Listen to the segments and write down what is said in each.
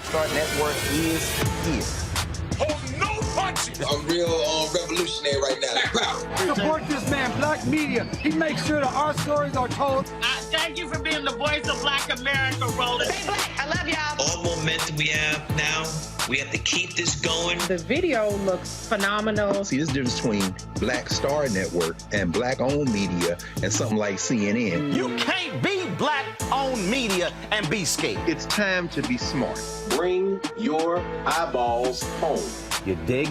Star Network is here. Oh, no punches! I'm real revolutionary right now. Support this man, Black Media. He makes sure that our stories are told. Thank you for being the voice of Black America, Roland. Stay black. I love y'all. All momentum we have now, we have to keep this going. The video looks phenomenal. See, this difference between Black Star Network and Black-owned media and something like CNN. You can't be Black-owned media and be scared. It's time to be smart. Bring your eyeballs home. You dig?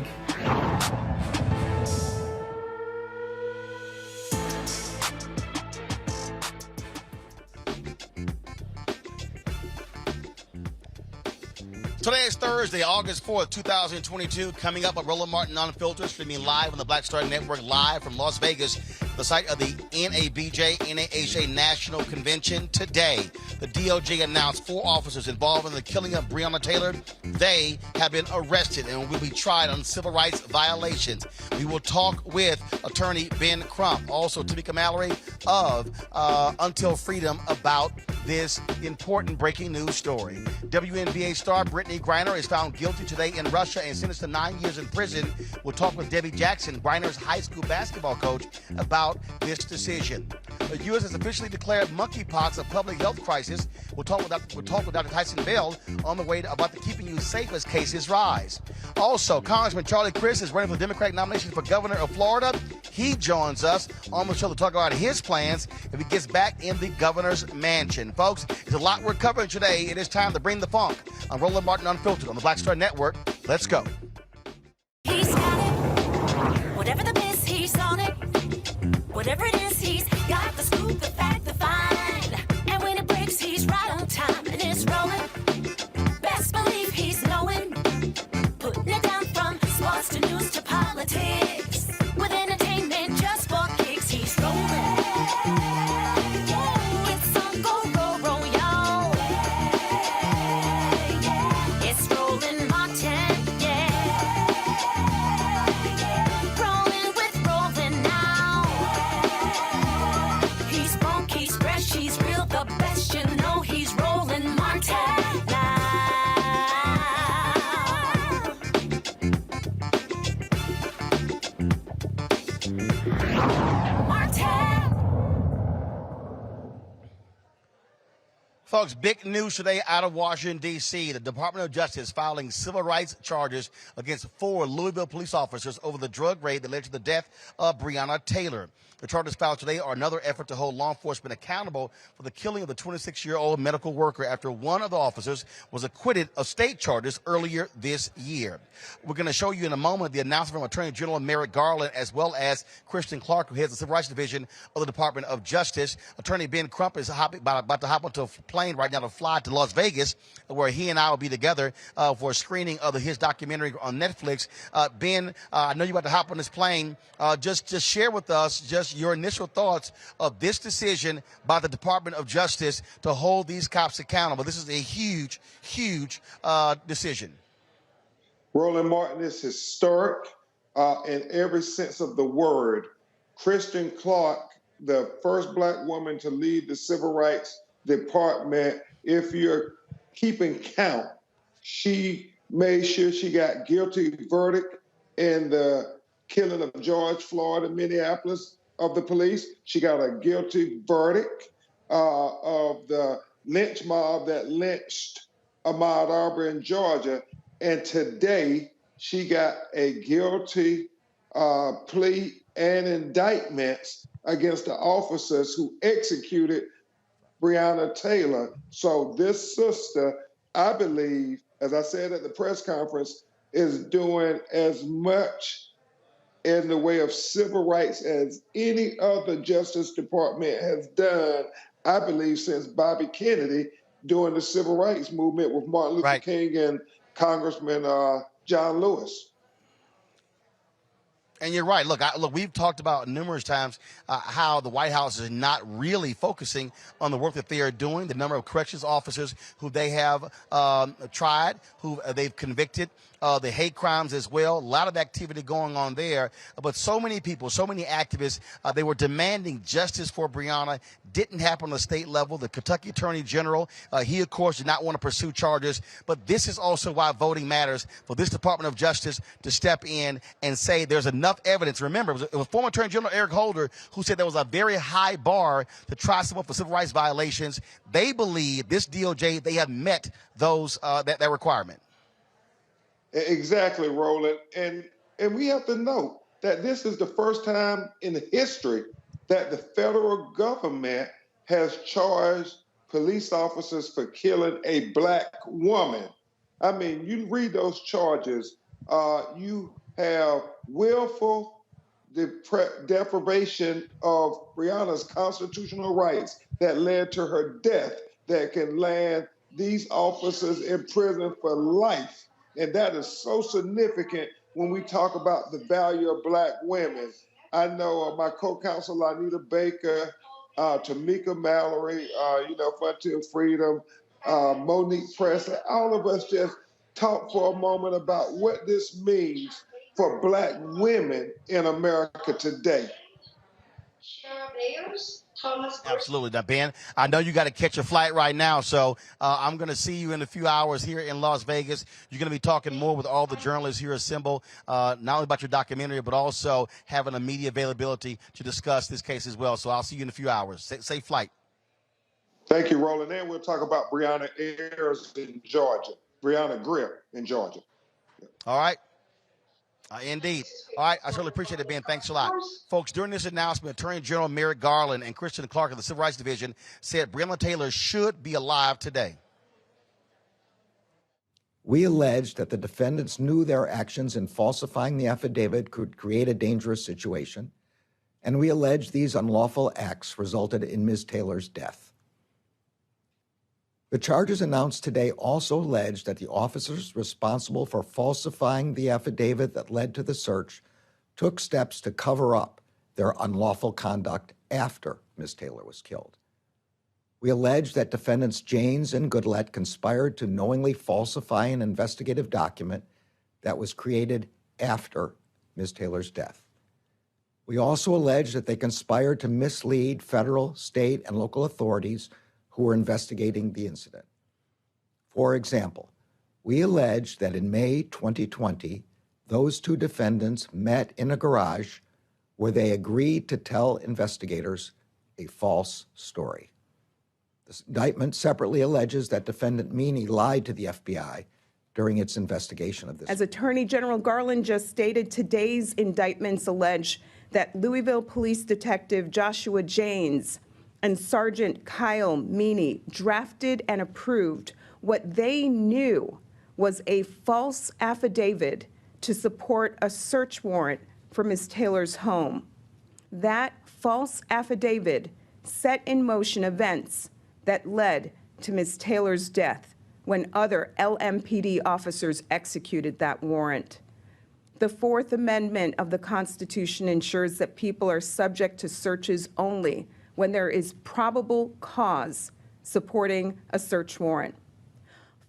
Today is Thursday, August 4th, 2022. Coming up on Roland Martin Unfiltered, streaming live on the Black Star Network, live from Las Vegas, the site of the NABJ-NAHA National Convention. Today, the DOJ announced 4 officers involved in the killing of Breonna Taylor. They have been arrested and will be tried on civil rights violations. We will talk with attorney Ben Crump, also Tamika Mallory of Until Freedom, about this important breaking news story. WNBA star Brittney Griner is found guilty today in Russia and sentenced to 9 years in prison. We'll talk with Debbie Jackson, Griner's high school basketball coach, about this decision. The U.S. has officially declared monkeypox a public health crisis. We'll talk with Dr.Taison Bell on the way about the Keeping You Safe as cases rise. Also, Congressman Charlie Crist is running for the Democratic nomination for governor of Florida. He joins us on the show to talk about his plans if he gets back in the governor's mansion. Folks, there's a lot we're covering today. It is time to bring the funk on Roland Martin Unfiltered on the Black Star Network. Let's go. He's got it. Whatever the miss, he's on it. Whatever it is, he's got the scoop, the fact, the find. And when it breaks, he's right on time and it's rolling. Best believe he's knowing. Putting it down from sports to news to politics. With entertainment just for kicks, he's rolling. It's on go, y'all. It's Roland Martin, rolling with Roland now. He's funk, he's fresh, he's real, the best, you know he's Roland Martin now. Folks, big news today out of Washington, D.C. The Department of Justice filing civil rights charges against 4 Louisville police officers over the drug raid that led to the death of Breonna Taylor. The charges filed today are another effort to hold law enforcement accountable for the killing of the 26-year-old medical worker after one of the officers was acquitted of state charges earlier this year. We're going to show you in a moment the announcement from Attorney General Merrick Garland as well as Kristen Clark, who heads the Civil Rights Division of the Department of Justice. Attorney Ben Crump is about to hop onto a plane right now to fly to Las Vegas, where he and I will be together for a screening of his documentary on Netflix. Ben, I know you're about to hop on this plane. Just share with us just your initial thoughts of this decision by the Department of Justice to hold these cops accountable. This is a huge, huge decision. Roland Martin is historic in every sense of the word. Kristen Clark, the first black woman to lead the Civil Rights Department, if you're keeping count, she made sure she got guilty verdict in the killing of George Floyd in Minneapolis of the police. She got a guilty verdict of the lynch mob that lynched Ahmaud Arbery in Georgia. And today, she got a guilty plea and indictments against the officers who executed Breonna Taylor. So this sister, I believe, as I said at the press conference, is doing as much in the way of civil rights as any other Justice Department has done, I believe, since Bobby Kennedy doing the civil rights movement with Martin Luther King and Congressman John Lewis. And you're right. Look, we've talked about numerous times how the White House is not really focusing on the work that they are doing, the number of corrections officers who they have tried, who they've convicted, the hate crimes as well. A lot of activity going on there. But so many people, so many activists, they were demanding justice for Breonna. Didn't happen on the state level. The Kentucky Attorney General, he, of course, did not want to pursue charges. But this is also why voting matters for this Department of Justice to step in and say there's enough evidence. Remember, it was former Attorney General Eric Holder who said there was a very high bar to try someone for civil rights violations. They believe, this DOJ, they have met those that requirement. Exactly, Roland. And we have to note that this is the first time in history that the federal government has charged police officers for killing a black woman. I mean, you read those charges, you have willful deprivation of Breonna's constitutional rights that led to her death, that can land these officers in prison for life. And that is so significant when we talk about the value of black women. I know my co-counsel, Anita Baker, Tamika, Mallory, Frontier Freedom, Monique Press, all of us just talk for a moment about what this means for black women in America today. Absolutely. Now, Ben, I know you got to catch a flight right now, so I'm going to see you in a few hours here in Las Vegas. You're going to be talking more with all the journalists here assembled, not only about your documentary, but also having a media availability to discuss this case as well. So I'll see you in a few hours. Safe flight. Thank you, Roland. And we'll talk about Breonna Greer in Georgia. All right. Indeed. All right. I certainly appreciate it, Ben. Thanks a lot. Folks, during this announcement, Attorney General Merrick Garland and Kristen Clark of the Civil Rights Division said Breonna Taylor should be alive today. We allege that the defendants knew their actions in falsifying the affidavit could create a dangerous situation, and we allege these unlawful acts resulted in Ms. Taylor's death. The charges announced today also allege that the officers responsible for falsifying the affidavit that led to the search took steps to cover up their unlawful conduct after Ms. Taylor was killed. We allege that defendants Janes and Goodlett conspired to knowingly falsify an investigative document that was created after Ms. Taylor's death. We also allege that they conspired to mislead federal, state, and local authorities who were investigating the incident. For example, we allege that in May 2020, those two defendants met in a garage where they agreed to tell investigators a false story. The indictment separately alleges that defendant Meany lied to the FBI during its investigation of this. As Attorney General Garland just stated, today's indictments allege that Louisville Police Detective Joshua Janes and Sergeant Kyle Meany drafted and approved what they knew was a false affidavit to support a search warrant for Ms. Taylor's home. That false affidavit set in motion events that led to Ms. Taylor's death when other LMPD officers executed that warrant. The Fourth Amendment of the Constitution ensures that people are subject to searches only when there is probable cause supporting a search warrant.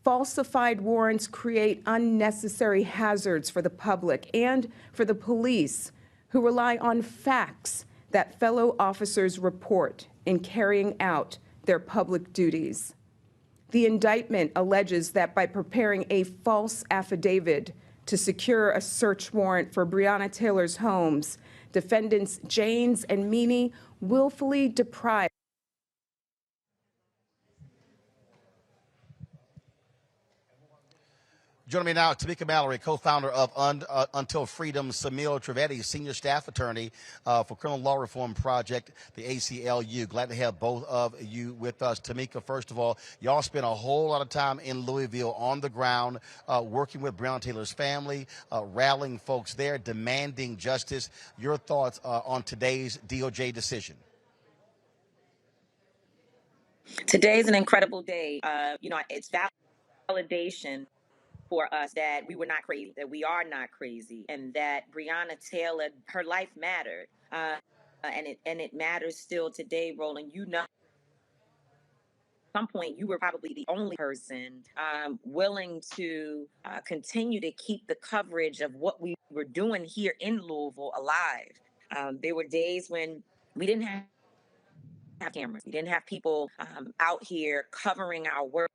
Falsified warrants create unnecessary hazards for the public and for the police, who rely on facts that fellow officers report in carrying out their public duties. The indictment alleges that by preparing a false affidavit to secure a search warrant for Breonna Taylor's homes, defendants Janes and Meany willfully deprived. Joining me now, Tamika Mallory, co-founder of Until Freedom, Samil Trivedi, senior staff attorney for Criminal Law Reform Project, the ACLU. Glad to have both of you with us. Tamika, first of all, y'all spent a whole lot of time in Louisville on the ground, working with Breonna Taylor's family, rallying folks there, demanding justice. Your thoughts on today's DOJ decision? Today's an incredible day. It's validation for us that we were not crazy, that we are not crazy, and that Breonna Taylor, her life mattered, and it matters still today. Roland, at some point you were probably the only person willing to continue to keep the coverage of what we were doing here in Louisville alive. There were days when we didn't have cameras, we didn't have people out here covering our work,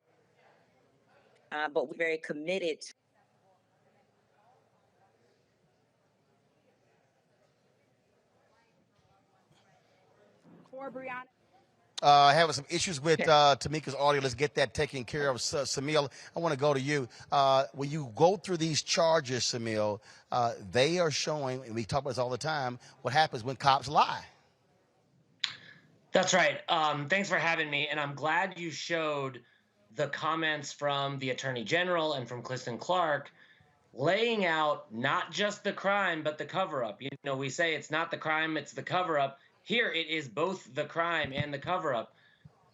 but we're very committed For Breonna. Having some issues with Tamika's audio. Let's get that taken care of. Samil, I want to go to you. When you go through these charges, Samil, they are showing, and we talk about this all the time, what happens when cops lie. That's right. Thanks for having me. And I'm glad you showed the comments from the Attorney General and from Kristen Clark laying out not just the crime, but the cover-up. You know, we say it's not the crime, it's the cover-up. Here it is both the crime and the cover-up.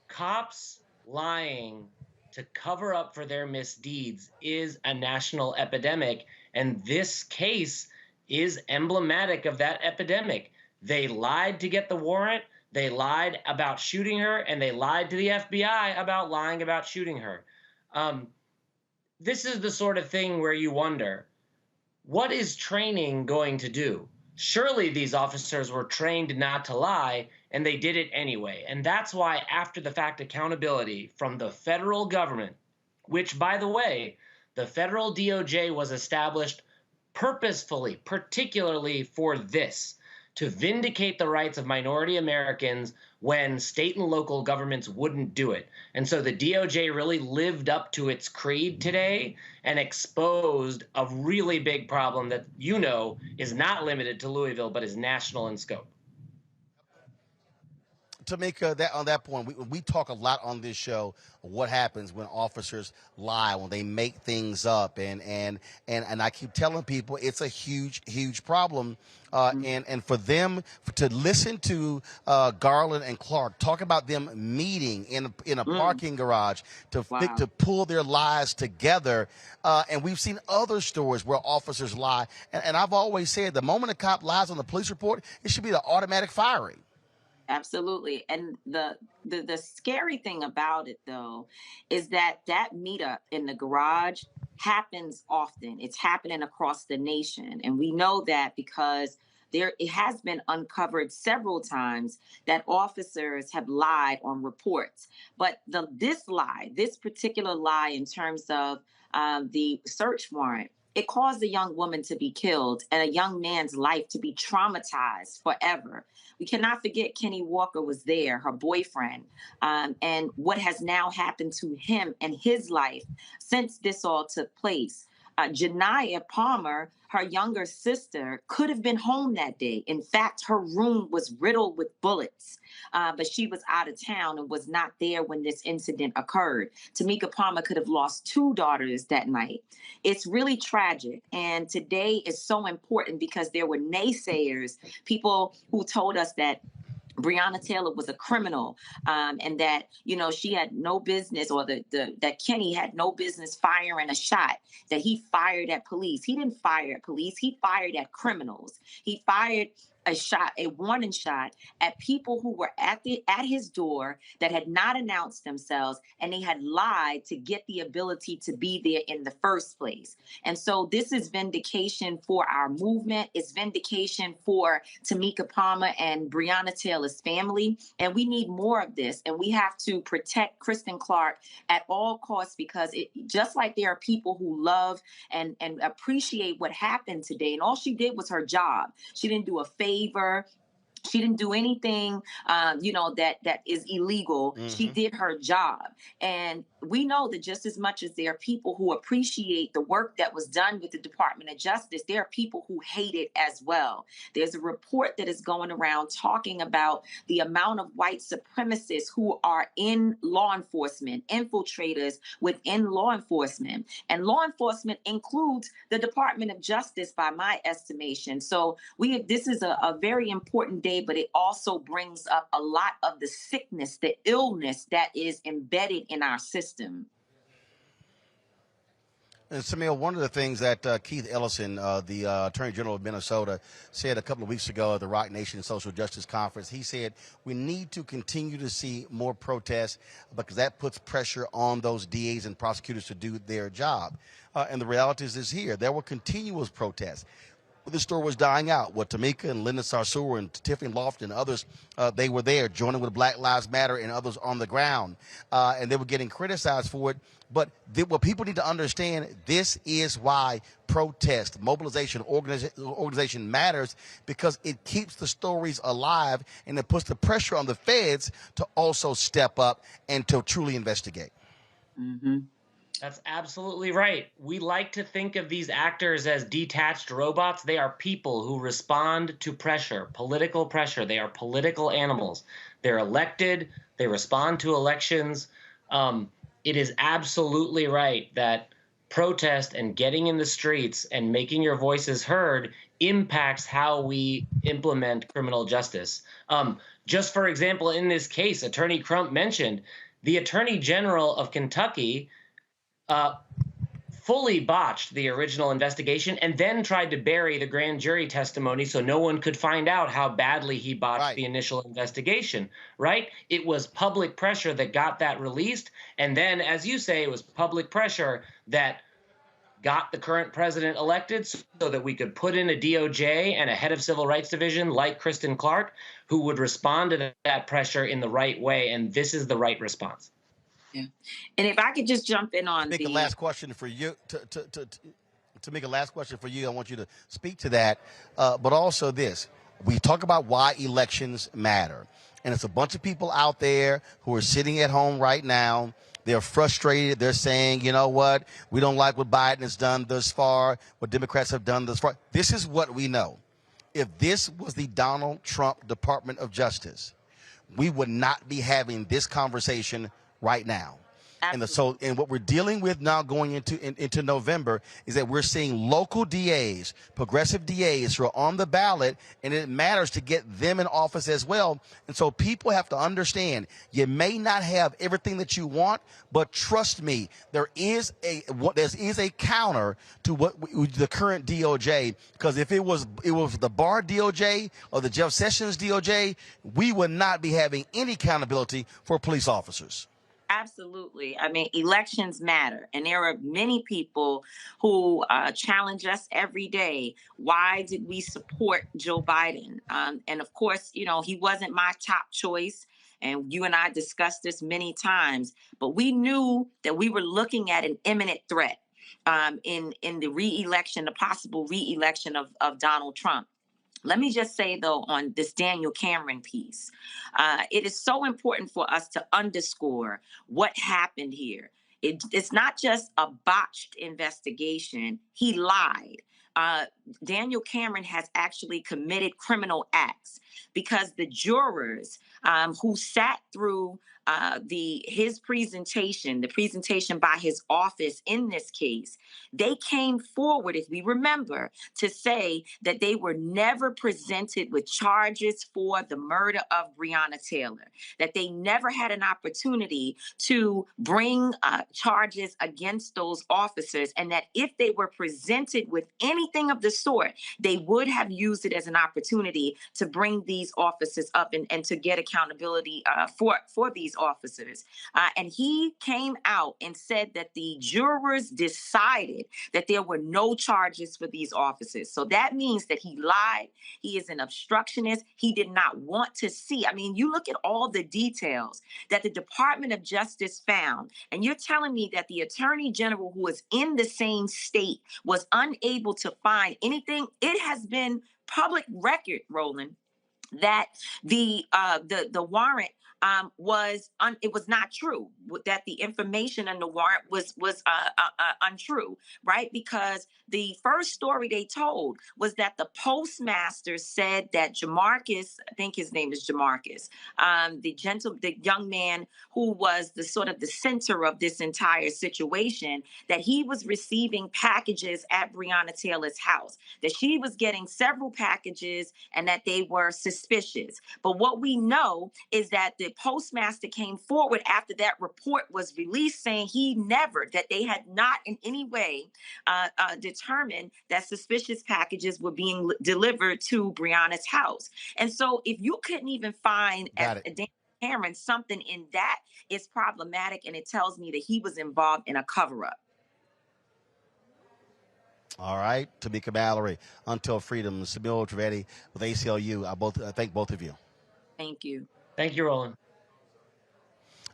Cops lying to cover up for their misdeeds is a national epidemic, and this case is emblematic of that epidemic. They lied to get the warrant, they lied about shooting her, and they lied to the FBI about lying about shooting her. This is the sort of thing where you wonder, what is training going to do? Surely these officers were trained not to lie, and they did it anyway. And that's why after the fact accountability from the federal government, which, by the way, the federal DOJ was established purposefully, particularly for this, to vindicate the rights of minority Americans when state and local governments wouldn't do it. And so the DOJ really lived up to its creed today and exposed a really big problem that, you know, is not limited to Louisville, but is national in scope. Tamika, on that point, we talk a lot on this show what happens when officers lie, when they make things up, and I keep telling people it's a huge problem, and for them to listen to Garland and Clark talk about them meeting in a parking garage to pull their lies together, and we've seen other stories where officers lie, and I've always said the moment a cop lies on the police report, it should be the automatic firing. Absolutely. And the scary thing about it, though, is that meetup in the garage happens often. It's happening across the nation. And we know that because it has been uncovered several times that officers have lied on reports. But this particular lie in terms of the search warrant, it caused a young woman to be killed and a young man's life to be traumatized forever. We cannot forget Kenny Walker was there, her boyfriend, and what has now happened to him and his life since this all took place. Janiyah Palmer, her younger sister, could have been home that day. In fact, her room was riddled with bullets, but she was out of town and was not there when this incident occurred. Tamika Palmer could have lost 2 daughters that night. It's really tragic. And today is so important because there were naysayers, people who told us that Breonna Taylor was a criminal, and that, you know, she had no business, or that Kenny had no business firing a shot, that he fired at police. He didn't fire at police. He fired at criminals. He fired a warning shot at people who were at his door that had not announced themselves, and they had lied to get the ability to be there in the first place. And so this is vindication for our movement. It's vindication for Tamika Palmer and Breonna Taylor's family. And we need more of this. And we have to protect Kristen Clark at all costs, because just like there are people who love and appreciate what happened today, and all she did was her job. She didn't do a favor. She didn't do anything, that is illegal. Mm-hmm. She did her job. And we know that just as much as there are people who appreciate the work that was done with the Department of Justice, there are people who hate it as well. There's a report that is going around talking about the amount of white supremacists who are in law enforcement, infiltrators within law enforcement. And law enforcement includes the Department of Justice, by my estimation. So this is a very important day, but it also brings up a lot of the sickness, the illness that is embedded in our system. And Samir, one of the things that Keith Ellison, the Attorney General of Minnesota, said a couple of weeks ago at the Rock Nation Social Justice Conference, he said we need to continue to see more protests because that puts pressure on those DAs and prosecutors to do their job. And the reality is this here. There were continuous protests. The story was dying out. Tamika and Linda Sarsour and Tiffany Lofton and others, they were there joining with Black Lives Matter and others on the ground, and they were getting criticized for it. But what people need to understand, this is why protest, mobilization, organization matters, because it keeps the stories alive and it puts the pressure on the feds to also step up and to truly investigate. Mm-hmm. That's absolutely right. We like to think of these actors as detached robots. They are people who respond to pressure, political pressure. They are political animals. They're elected. They respond to elections. It is absolutely right that protest and getting in the streets and making your voices heard impacts how we implement criminal justice. Just for example, in this case, Attorney Crump mentioned the Attorney General of Kentucky fully botched the original investigation and then tried to bury the grand jury testimony so no one could find out how badly he botched the initial investigation, right? It was public pressure that got that released. And then, as you say, it was public pressure that got the current president elected so that we could put in a DOJ and a head of civil rights division like Kristen Clark, who would respond to that pressure in the right way. And this is the right response. Yeah. And if I could just jump in on the last question for you, to make a last question for you, I want you to speak to that, but also this. We talk about why elections matter, and it's a bunch of people out there who are sitting at home right now. They're frustrated. They're saying, you know what, we don't like what Biden has done thus far, what Democrats have done thus far. This is what we know. If this was the Donald Trump Department of Justice, we would not be having this conversation right now. And what we're dealing with now going into November is that we're seeing local DAs, progressive DAs who are on the ballot, and it matters to get them in office as well. And so people have to understand, you may not have everything that you want, but trust me, there is a counter to what the current DOJ, because if it was the Barr DOJ or the Jeff Sessions DOJ, we would not be having any accountability for police officers. Absolutely. I mean, elections matter. And there are many people who challenge us every day. Why did we support Joe Biden? And of course, you know, he wasn't my top choice. And you and I discussed this many times. But we knew that we were looking at an imminent threat in the re-election, the possible re-election of Donald Trump. Let me just say, though, on this Daniel Cameron piece, it is so important for us to underscore what happened here. It's not just a botched investigation. He lied. Daniel Cameron has actually committed criminal acts because the jurors who sat through his presentation, the presentation by his office in this case, they came forward, if we remember, to say that they were never presented with charges for the murder of Breonna Taylor, that they never had an opportunity to bring charges against those officers, and that if they were presented with anything of the sort, they would have used it as an opportunity to bring these officers up and to get accountability for these officers. And he came out and said that the jurors decided that there were no charges for these officers. So that means that he lied. He is an obstructionist. He did not want to see. I mean, you look at all the details that the Department of Justice found, and you're telling me that the Attorney General, who was in the same state, was unable to find anything. It has been public record, Roland, that the warrant it was not true, that the information in the warrant was untrue, right? Because the first story they told was that the postmaster said that Jamarcus, I think his name is Jamarcus, the young man who was the sort of the center of this entire situation, that he was receiving packages at Breonna Taylor's house, that she was getting several packages and that they were suspicious. But what we know is that the postmaster came forward after that report was released saying that they had not in any way determined that suspicious packages were being delivered to Breonna's house. And so if you couldn't even find Dan Cameron something in that, is problematic, and it tells me that he was involved in a cover-up. All right, Tamika, Mallory, Until Freedom, Samil Trivedi with ACLU. I thank both of you. Thank you. Thank you, Roland.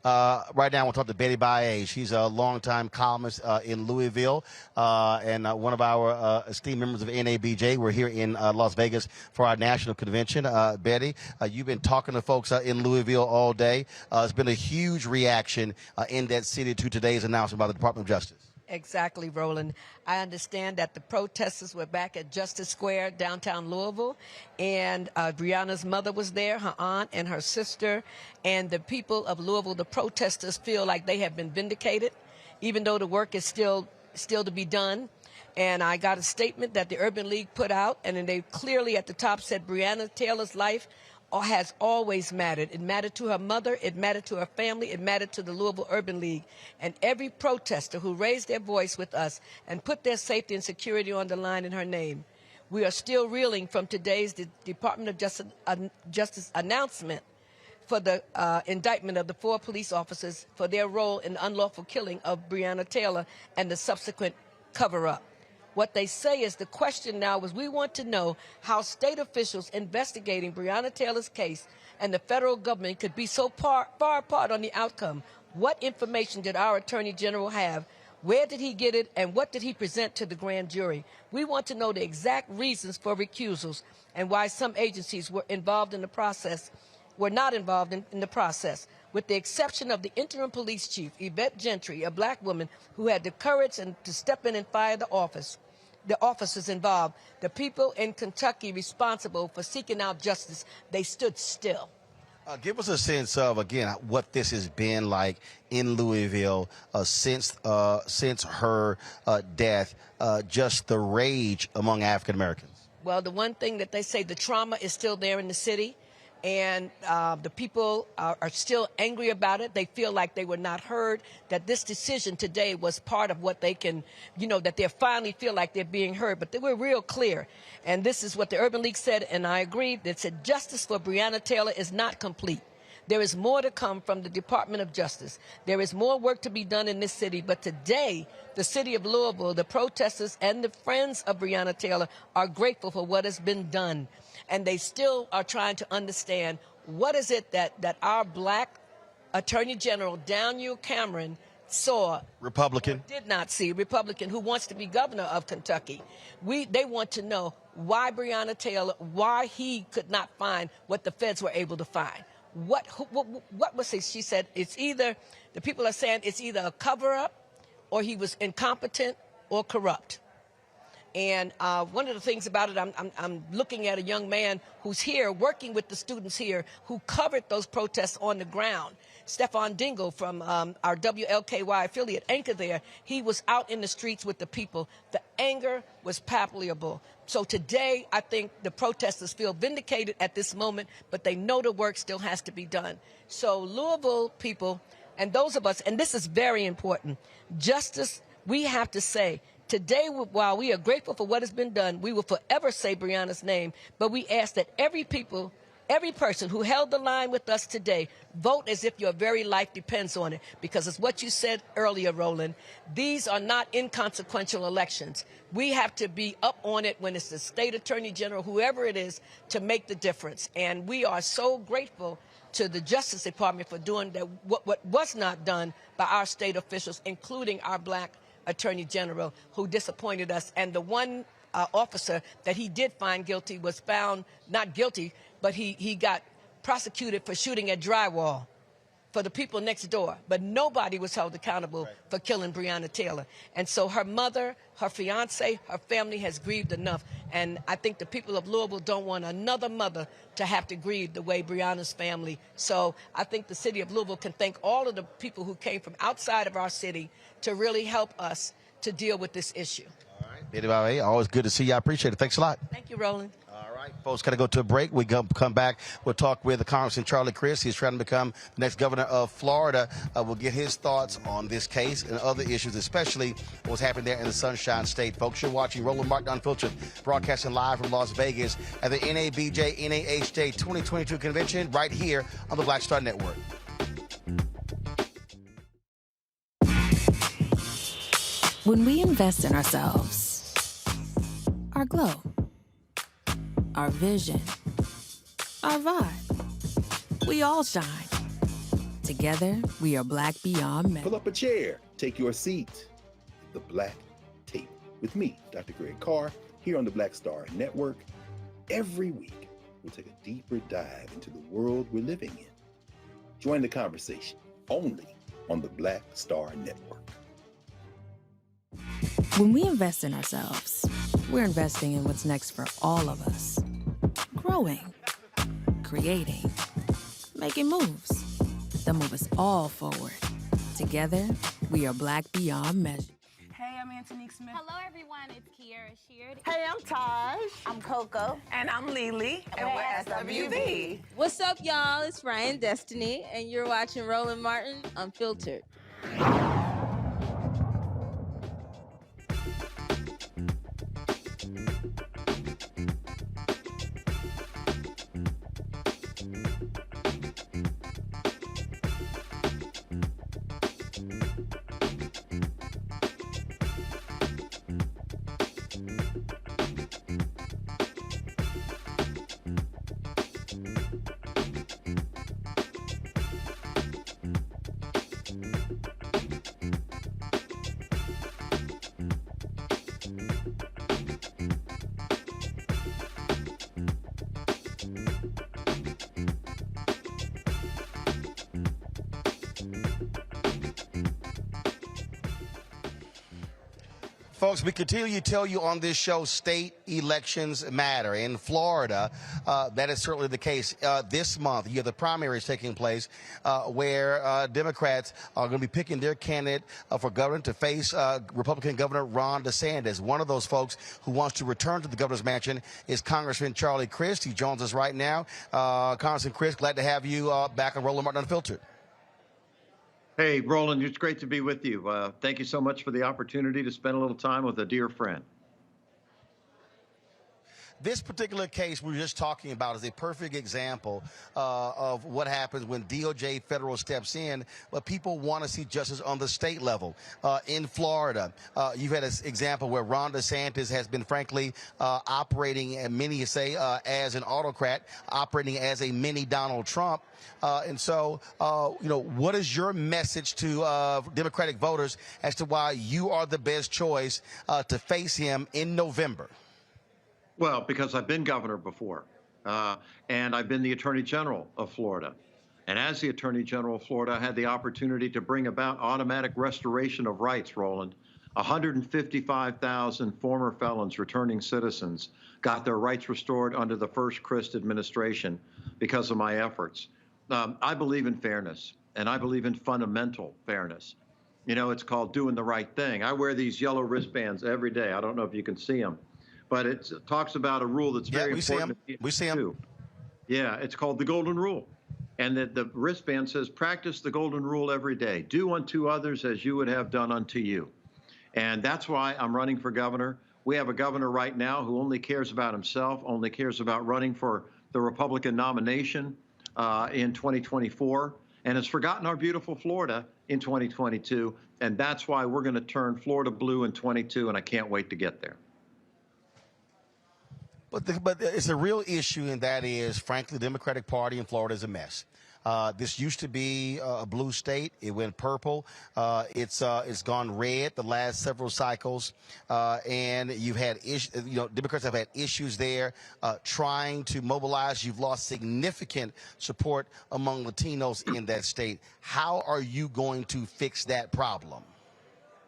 Right now, we'll talk to Betty Baye. She's a longtime columnist in Louisville and one of our esteemed members of NABJ. We're here in Las Vegas for our national convention. Betty, you've been talking to folks in Louisville all day. It's been a huge reaction in that city to today's announcement by the Department of Justice. Exactly, Roland. I understand that the protesters were back at Justice Square, downtown Louisville, and Breonna's mother was there, her aunt and her sister, and the people of Louisville, the protesters, feel like they have been vindicated, even though the work is still to be done. And I got a statement that the Urban League put out, and then they clearly at the top said Breonna Taylor's life has always mattered. It mattered to her mother, it mattered to her family, it mattered to the Louisville Urban League. And every protester who raised their voice with us and put their safety and security on the line in her name. We are still reeling from today's Department of Justice announcement for the indictment of the 4 police officers for their role in the unlawful killing of Breonna Taylor and the subsequent cover-up. What they say is the question now is we want to know how state officials investigating Breonna Taylor's case and the federal government could be so far apart on the outcome. What information did our Attorney General have? Where did he get it? And what did he present to the grand jury? We want to know the exact reasons for recusals and why some agencies were involved in the process, were not involved in the process. With the exception of the interim police chief, Yvette Gentry, a black woman who had the courage to step in and fire the officers involved, the people in Kentucky responsible for seeking out justice, they stood still. Give us a sense of, again, what this has been like in Louisville since her death, just the rage among African Americans. Well, the one thing that they say, the trauma is still there in the city. And the people are still angry about it. They feel like they were not heard, that this decision today was part of what they can, that they finally feel like they're being heard. But they were real clear. And this is what the Urban League said, and I agree. It said justice for Breonna Taylor is not complete. There is more to come from the Department of Justice. There is more work to be done in this city. But today, the city of Louisville, the protesters, and the friends of Breonna Taylor are grateful for what has been done. And they still are trying to understand what is it that our black Attorney General, Daniel Cameron, saw. Republican. Did not see. Republican, who wants to be governor of Kentucky. They want to know why Breonna Taylor, why he could not find what the feds were able to find. what was it? She said it's either, the people are saying it's either a cover-up or he was incompetent or corrupt. And one of the things about it, I'm looking at a young man who's here working with the students here who covered those protests on the ground. Stefan Dingle from our WLKY affiliate anchor there, he was out in the streets with the people. The anger was palpable. So today, I think the protesters feel vindicated at this moment, but they know the work still has to be done. So Louisville people and those of us, and this is very important, justice, we have to say, today, while we are grateful for what has been done, we will forever say Breonna's name, but we ask that every person who held the line with us today, vote as if your very life depends on it, because it's what you said earlier, Roland. These are not inconsequential elections. We have to be up on it when it's the state attorney general, whoever it is, to make the difference. And we are so grateful to the Justice Department for doing that, what was not done by our state officials, including our black attorney general, who disappointed us. And the one officer that he did find guilty was found not guilty, but he got prosecuted for shooting at drywall for the people next door. But nobody was held accountable for killing Breonna Taylor. And so her mother, her fiance, her family has grieved enough. And I think the people of Louisville don't want another mother to have to grieve the way Breonna's family. So I think the city of Louisville can thank all of the people who came from outside of our city to really help us to deal with this issue. All right. Anyway, always good to see you. I appreciate it. Thanks a lot. Thank you, Roland. All right, folks, got to go to a break. We come back. We'll talk with Congressman Charlie Crist. He's trying to become the next governor of Florida. We'll get his thoughts on this case and other issues, especially what's happening there in the Sunshine State. Folks, you're watching Roland Martin Unfiltered, broadcasting live from Las Vegas at the NABJ NAHJ 2022 convention right here on the Black Star Network. When we invest in ourselves, our glow, our vision, our vibe, we all shine. Together, we are Black beyond measure. Pull up a chair, take your seat. The Black Tape with me, Dr. Greg Carr, here on the Black Star Network. Every week, we'll take a deeper dive into the world we're living in. Join the conversation only on the Black Star Network. When we invest in ourselves, we're investing in what's next for all of us. Growing, creating, making moves that move us all forward. Together, we are Black beyond measure. Hey, I'm Antonique Smith. Hello, everyone. It's Kiera Sheard. Hey, I'm Taj. I'm Coco. And I'm Lily. And we're SWV. What's up, y'all? It's Ryan Destiny, and you're watching Roland Martin Unfiltered. Folks, we continue to tell you on this show, state elections matter. In Florida, that is certainly the case. This month, you have the primaries taking place where Democrats are going to be picking their candidate for governor to face Republican Governor Ron DeSantis. One of those folks who wants to return to the governor's mansion is Congressman Charlie Crist. He joins us right now. Congressman Crist, glad to have you back on Roland Martin Unfiltered. Hey, Roland, it's great to be with you. Thank you so much for the opportunity to spend a little time with a dear friend. This particular case we were just talking about is a perfect example of what happens when DOJ federal steps in, but people want to see justice on the state level. In Florida, you've had an example where Ron DeSantis has been, frankly, operating, and many say, as an autocrat, operating as a mini Donald Trump. And so, what is your message to Democratic voters as to why you are the best choice to face him in November? Well, because I've been governor before, and I've been the Attorney General of Florida. And as the Attorney General of Florida, I had the opportunity to bring about automatic restoration of rights, Roland. 155,000 former felons, returning citizens, got their rights restored under the first Crist administration because of my efforts. I believe in fairness, and I believe in fundamental fairness. You know, it's called doing the right thing. I wear these yellow wristbands every day. I don't know if you can see them, but it talks about a rule that's very important. We see them. Yeah, it's called the Golden Rule. And the wristband says, practice the Golden Rule every day. Do unto others as you would have done unto you. And that's why I'm running for governor. We have a governor right now who only cares about himself, only cares about running for the Republican nomination in 2024, and has forgotten our beautiful Florida in 2022. And that's why we're going to turn Florida blue in 22, and I can't wait to get there. But it's a real issue, and that is, frankly, the Democratic Party in Florida is a mess. This used to be a blue state. It went purple. It's gone red the last several cycles, and you've had Democrats have had issues there trying to mobilize. You've lost significant support among Latinos in that state. How are you going to fix that problem?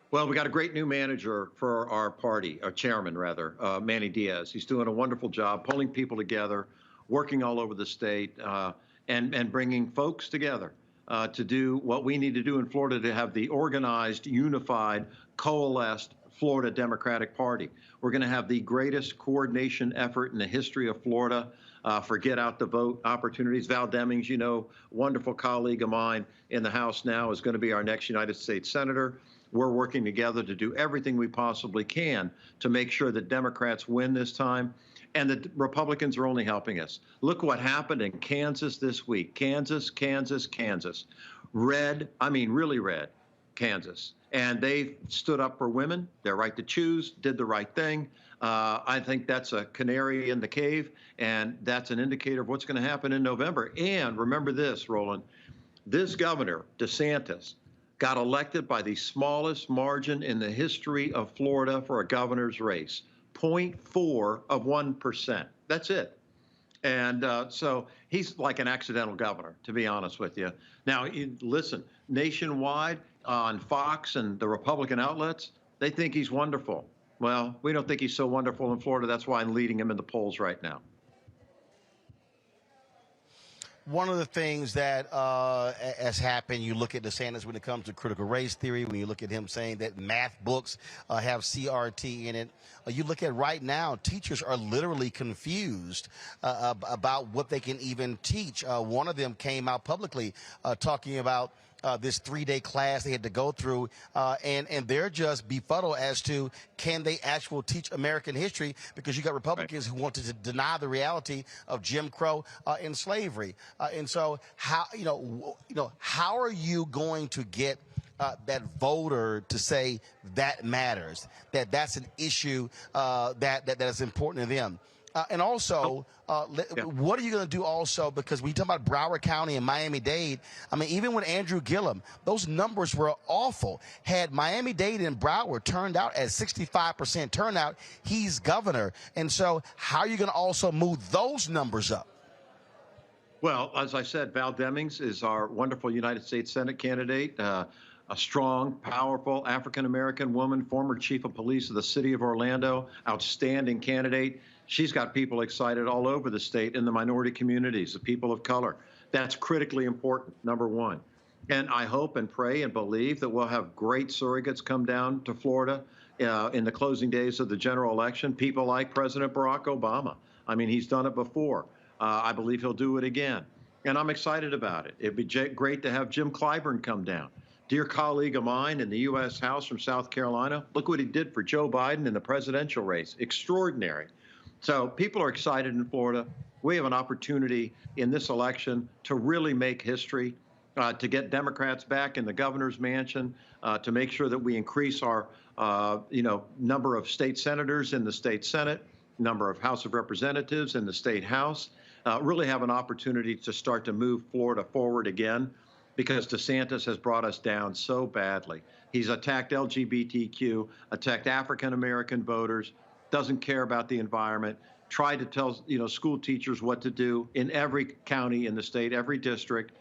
Well, we got a great new manager for our party, our chairman, rather, Manny Diaz. He's doing a wonderful job pulling people together, working all over the state, and bringing folks together to do what we need to do in Florida to have the organized, unified, coalesced Florida Democratic Party. We're going to have the greatest coordination effort in the history of Florida for get out the vote opportunities. Val Demings, you know, wonderful colleague of mine in the House now, is going to be our next United States Senator. We're working together to do everything we possibly can to make sure that Democrats win this time. And the Republicans are only helping us. Look what happened in Kansas this week. Kansas. Red, I mean really red, Kansas. And they stood up for women, their right to choose, did the right thing. I think that's a canary in the cave, and that's an indicator of what's going to happen in November. And remember this, Roland, this governor, DeSantis, got elected by the smallest margin in the history of Florida for a governor's race, 0.4%. That's it. And so he's like an accidental governor, to be honest with you. Now, listen, nationwide on Fox and the Republican outlets, they think he's wonderful. Well, we don't think he's so wonderful in Florida. That's why I'm leading him in the polls right now. One of the things that has happened, you look at DeSantis when it comes to critical race theory, when you look at him saying that math books have CRT in it, you look at right now, teachers are literally confused about what they can even teach. One of them came out publicly talking about this 3-day class they had to go through, and they're just befuddled as to can they actually teach American history, because you got Republicans who wanted to deny the reality of Jim Crow and slavery. And so how how are you going to get that voter to say that matters, that's an issue that is important to them? And also, what are you going to do also? Because when you talk about Broward County and Miami-Dade, I mean, even with Andrew Gillum, those numbers were awful. Had Miami-Dade and Broward turned out at 65% turnout, he's governor. And so how are you going to also move those numbers up? Well, as I said, Val Demings is our wonderful United States Senate candidate, a strong, powerful African-American woman, former chief of police of the city of Orlando, outstanding candidate. She's got people excited all over the state in the minority communities, the people of color. That's critically important, number one. And I hope and pray and believe that we'll have great surrogates come down to Florida in the closing days of the general election, people like President Barack Obama. I mean, he's done it before. I believe he'll do it again. And I'm excited about it. It'd be great to have Jim Clyburn come down. Dear colleague of mine in the U.S. House from South Carolina, look what he did for Joe Biden in the presidential race. Extraordinary. So people are excited in Florida. We have an opportunity in this election to really make history, to get Democrats back in the governor's mansion, to make sure that we increase our, number of state senators in the state Senate, number of House of Representatives in the state House, really have an opportunity to start to move Florida forward again, because DeSantis has brought us down so badly. He's attacked LGBTQ, attacked African-American voters, doesn't care about the environment, tried to tell school teachers what to do in every county in the state, every district.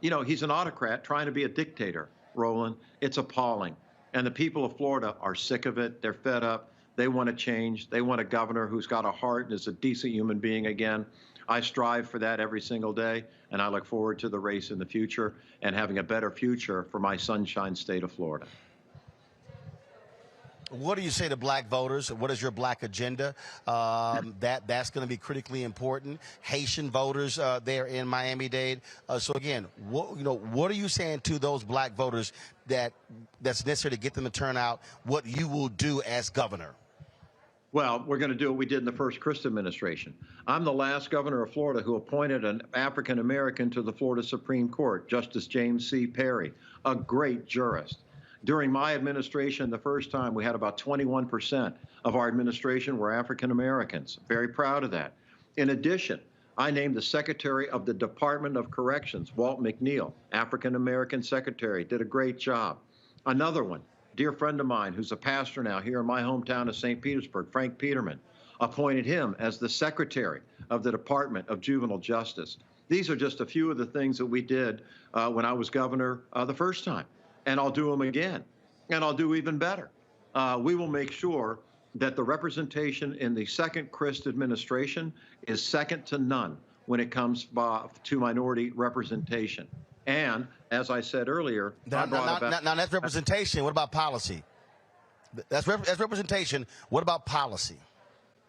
He's an autocrat trying to be a dictator, Roland. It's appalling. And the people of Florida are sick of it. They're fed up. They want to change. They want a governor who's got a heart and is a decent human being again. I strive for that every single day, and I look forward to the race in the future and having a better future for my sunshine state of Florida. What do you say to black voters? What is your black agenda? That's going to be critically important. Haitian voters there in Miami-Dade. So again, what are you saying to those black voters that's necessary to get them to turn out? What you will do as governor? Well, we're going to do what we did in the first Crist administration. I'm the last governor of Florida who appointed an African American to the Florida Supreme Court, Justice James C. Perry, a great jurist. During my administration, the first time, we had about 21% of our administration were African Americans. Very proud of that. In addition, I named the Secretary of the Department of Corrections, Walt McNeil, African American secretary, did a great job. Another one, dear friend of mine who's a pastor now here in my hometown of St. Petersburg, Frank Peterman, appointed him as the Secretary of the Department of Juvenile Justice. These are just a few of the things that we did when I was governor the first time. And I'll do them again, and I'll do even better. We will make sure that the representation in the second Crist administration is second to none when it comes to minority representation. And as I said earlier, now that's representation. What about policy? That's representation. What about policy?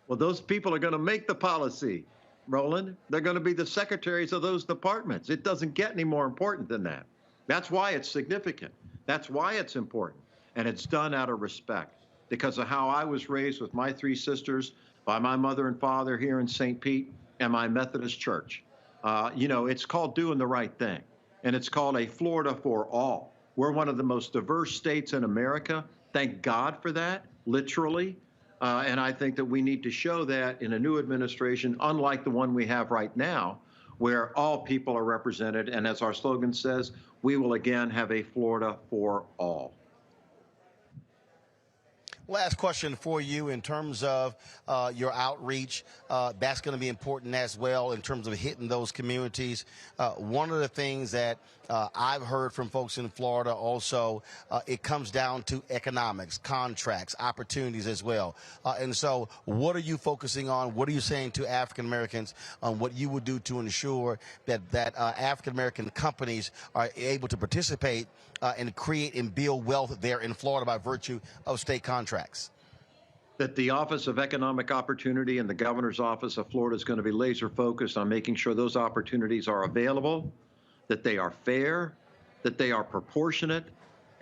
Well, those people are going to make the policy, Roland. They're going to be the secretaries of those departments. It doesn't get any more important than that. That's why it's significant. That's why it's important. And it's done out of respect because of how I was raised with my three sisters by my mother and father here in St. Pete and my Methodist church. It's called doing the right thing. And it's called a Florida for all. We're one of the most diverse states in America. Thank God for that, literally. And I think that we need to show that in a new administration, unlike the one we have right now, where all people are represented. And as our slogan says, we will again have a Florida for all. Last question for you in terms of your outreach. That's going to be important as well in terms of hitting those communities. One of the things that I've heard from folks in Florida also, it comes down to economics, contracts, opportunities as well. And so what are you focusing on? What are you saying to African Americans on what you would do to ensure that African American companies are able to participate and create and build wealth there in Florida by virtue of state contracts? That the Office of Economic Opportunity and the Governor's Office of Florida is going to be laser focused on making sure those opportunities are available, that they are fair, that they are proportionate,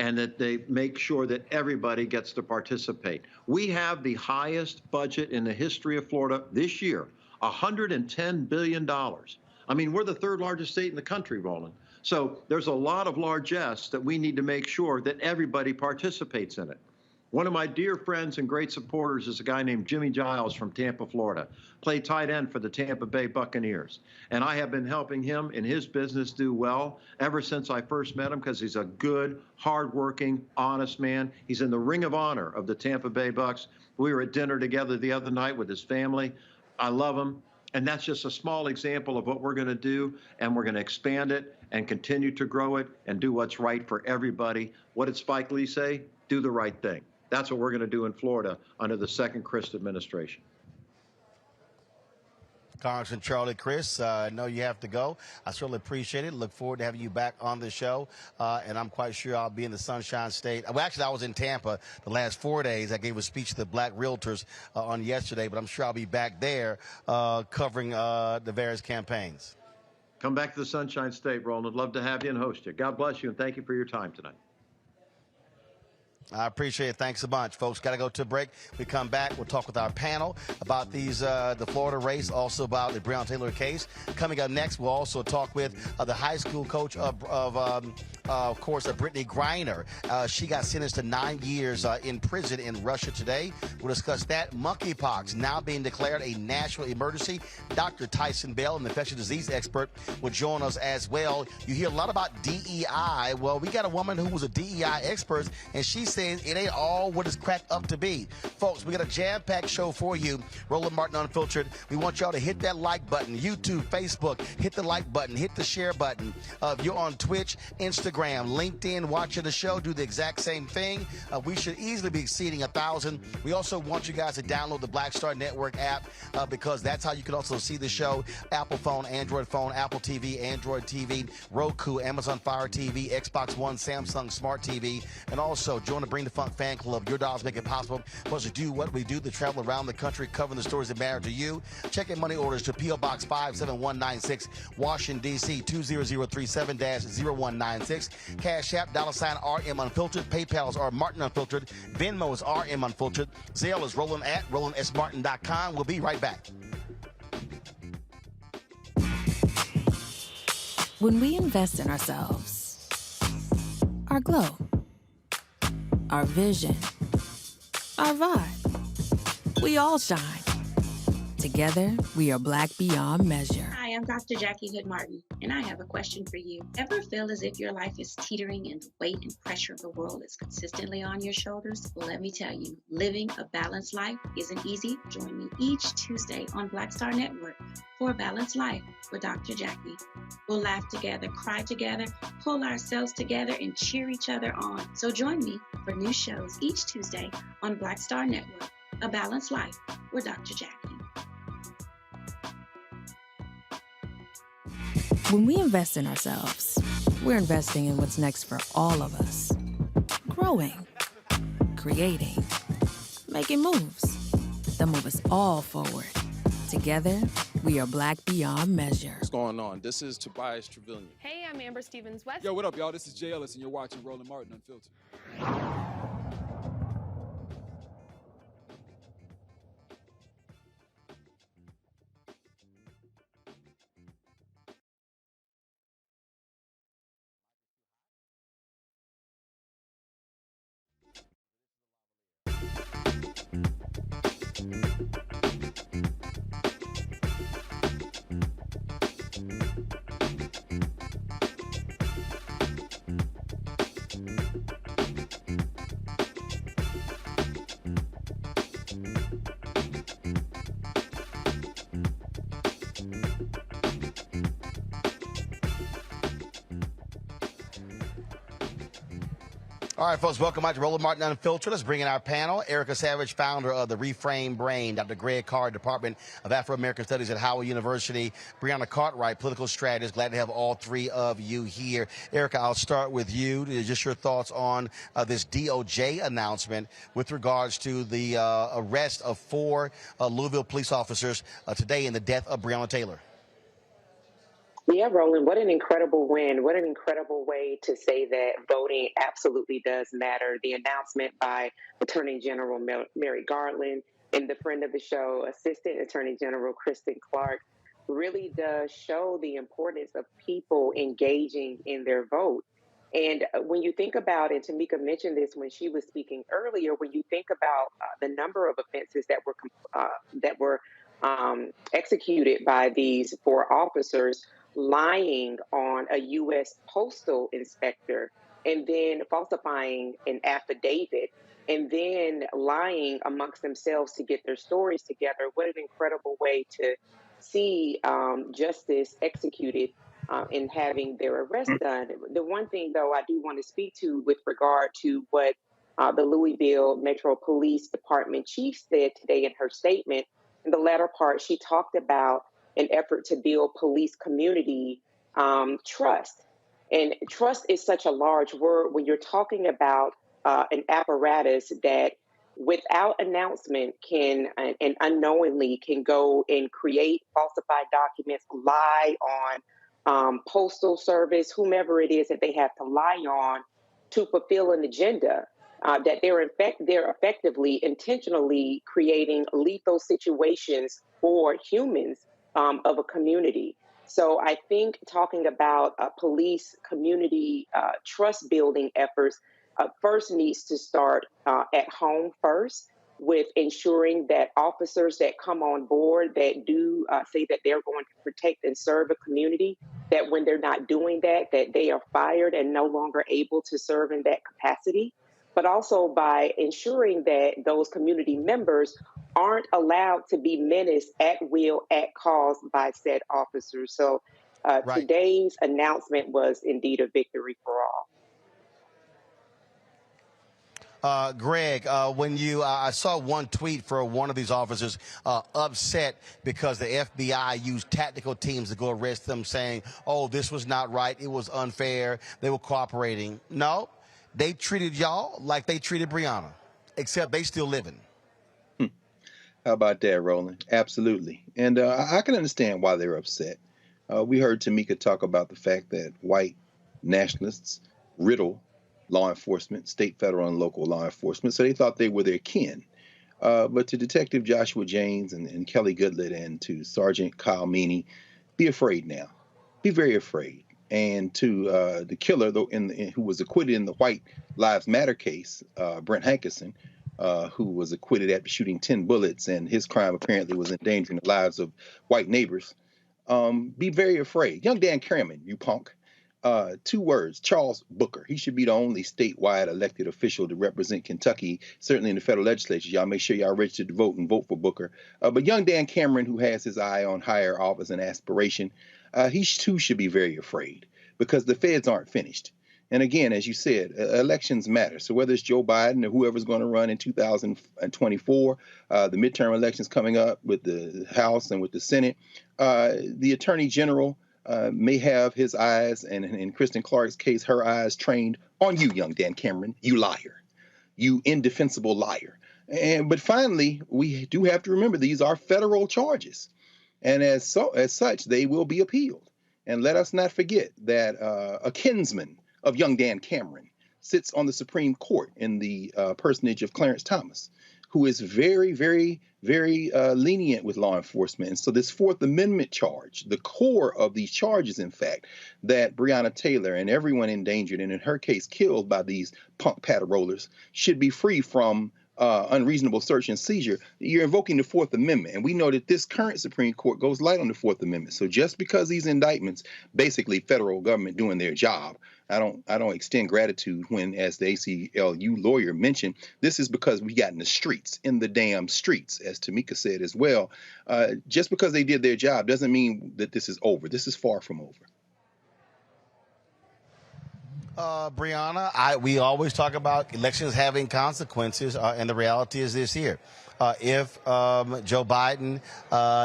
and that they make sure that everybody gets to participate. We have the highest budget in the history of Florida this year, $110 billion. I mean, we're the third largest state in the country, Roland. So there's a lot of largesse that we need to make sure that everybody participates in it. One of my dear friends and great supporters is a guy named Jimmy Giles from Tampa, Florida, played tight end for the Tampa Bay Buccaneers. And I have been helping him in his business do well ever since I first met him because he's a good, hardworking, honest man. He's in the Ring of Honor of the Tampa Bay Bucs. We were at dinner together the other night with his family. I love him. And that's just a small example of what we're going to do, and we're going to expand it and continue to grow it and do what's right for everybody. What did Spike Lee say? Do the right thing. That's what we're going to do in Florida under the second Crist administration. Congressman Charlie Crist, I know you have to go. I certainly appreciate it. Look forward to having you back on the show. And I'm quite sure I'll be in the Sunshine State. Well, actually, I was in Tampa the last 4 days. I gave a speech to the black realtors on yesterday, but I'm sure I'll be back there covering the various campaigns. Come back to the Sunshine State, Roland. Love to have you and host you. God bless you, and thank you for your time tonight. I appreciate it. Thanks a bunch, folks. Got to go to a break. We come back. We'll talk with our panel about the Florida race, also about the Breonna Taylor case. Coming up next, we'll also talk with the high school coach of of course, Brittney Griner. She got sentenced to 9 years in prison in Russia today. We'll discuss that. Monkeypox now being declared a national emergency. Dr.Taison Bell, an infectious disease expert, will join us as well. You hear a lot about DEI. Well, we got a woman who was a DEI expert, and she says it ain't all what it's cracked up to be. Folks, we got a jam-packed show for you. Roland Martin Unfiltered. We want y'all to hit that like button. YouTube, Facebook, hit the like button, hit the share button. If you're on Twitch, Instagram, LinkedIn, watching the show, do the exact same thing. We should easily be exceeding 1,000. We also want you guys to download the Black Star Network app because that's how you can also see the show. Apple phone, Android phone, Apple TV, Android TV, Roku, Amazon Fire TV, Xbox One, Samsung Smart TV, and also join the Bring the Funk fan club. Your dollars make it possible for us to do what we do, to travel around the country covering the stories that matter to you. Check in money orders to P.O. Box 57196, Washington, D.C. 20037-0196. Cash App, $RM Unfiltered. PayPal's R Martin Unfiltered. Venmo is RM Unfiltered. Zelle is Roland at RolandSMartin.com. We'll be right back. When we invest in ourselves, our glow, our vision, our vibe, we all shine. Together, we are Black beyond measure. Hi, I'm Dr. Jackie Hood Martin, and I have a question for you. Ever feel as if your life is teetering and the weight and pressure of the world is consistently on your shoulders? Well, let me tell you, living a balanced life isn't easy. Join me each Tuesday on Black Star Network for A Balanced Life with Dr. Jackie. We'll laugh together, cry together, pull ourselves together, and cheer each other on. So join me for new shows each Tuesday on Black Star Network, A Balanced Life with Dr. Jackie. When we invest in ourselves, we're investing in what's next for all of us. Growing, creating, making moves that move us all forward. Together, we are Black beyond measure. What's going on? This is Tobias Trevelyan. Hey, I'm Amber Stevens-West. Yo, what up, y'all? This is Jay Ellis, and you're watching Roland Martin Unfiltered. All right, folks, welcome back to Roland Martin Unfiltered. Let's bring in our panel. Erica Savage, founder of the Reframe Brain. Dr. Greg Carr, Department of Afro-American Studies at Howard University. Breonna Cartwright, political strategist. Glad to have all three of you here. Erica, I'll start with you. Just your thoughts on this DOJ announcement with regards to the arrest of 4 Louisville police officers today in the death of Breonna Taylor. Yeah, Roland, what an incredible win. What an incredible way to say that voting absolutely does matter. The announcement by Attorney General Merrick Garland and the friend of the show, Assistant Attorney General Kristen Clark, really does show the importance of people engaging in their vote. And when you think about, and Tamika mentioned this when she was speaking earlier, when you think about the number of offenses that were executed by these 4 officers, lying on a U.S. postal inspector, and then falsifying an affidavit, and then lying amongst themselves to get their stories together. What an incredible way to see justice executed in having their arrest done. The one thing, though, I do want to speak to with regard to what the Louisville Metro Police Department chief said today in her statement. In the latter part, she talked about an effort to build police community trust. And trust is such a large word when you're talking about an apparatus that without announcement can and unknowingly can go and create falsified documents, lie on postal service, whomever it is that they have to lie on to fulfill an agenda. That they're effectively, intentionally creating lethal situations for humans of a community. So I think talking about police community trust building efforts first needs to start at home first, with ensuring that officers that come on board that do say that they're going to protect and serve a community, that when they're not doing that, that they are fired and no longer able to serve in that capacity. But also by ensuring that those community members aren't allowed to be menaced at will, at cause by said officers. So today's announcement was indeed a victory for all. Greg, when I saw one tweet for one of these officers upset because the FBI used tactical teams to go arrest them, saying, oh, this was not right, it was unfair, they were cooperating. No, they treated y'all like they treated Breonna, except they still living. How about that, Roland? Absolutely. And I can understand why they're upset. We heard Tamika talk about the fact that white nationalists riddle law enforcement, state, federal, and local law enforcement, so they thought they were their kin. But to Detective Joshua James and Kelly Goodlett and to Sergeant Kyle Meany, be afraid now. Be very afraid. And to the killer who was acquitted in the White Lives Matter case, Brent Hankerson, who was acquitted after shooting 10 bullets, and his crime apparently was endangering the lives of white neighbors. Be very afraid. Young Dan Cameron, you punk. 2 words, Charles Booker. He should be the only statewide elected official to represent Kentucky, certainly in the federal legislature. Y'all make sure y'all register to vote and vote for Booker. But young Dan Cameron, who has his eye on higher office and aspiration, he too should be very afraid, because the feds aren't finished. And again, as you said, elections matter. So whether it's Joe Biden or whoever's going to run in 2024, the midterm elections coming up with the House and with the Senate, the Attorney General may have his eyes, and in Kristen Clark's case, her eyes trained on you, young Dan Cameron, you liar, you indefensible liar. But finally, we do have to remember these are federal charges, and as such, they will be appealed. And let us not forget that a kinsman of young Dan Cameron sits on the Supreme Court in the personage of Clarence Thomas, who is very, very, very lenient with law enforcement. And so this Fourth Amendment charge, the core of these charges, in fact, that Breonna Taylor and everyone endangered, and in her case killed by these punk patter-rollers, should be free from unreasonable search and seizure. You're invoking the Fourth Amendment. And we know that this current Supreme Court goes light on the Fourth Amendment. So just because these indictments, basically federal government doing their job, I don't extend gratitude when, as the ACLU lawyer mentioned, this is because we got in the streets, in the damn streets, as Tamika said as well. Just because they did their job doesn't mean that this is over. This is far from over. Breonna, we always talk about elections having consequences, and the reality is this here. If Joe Biden,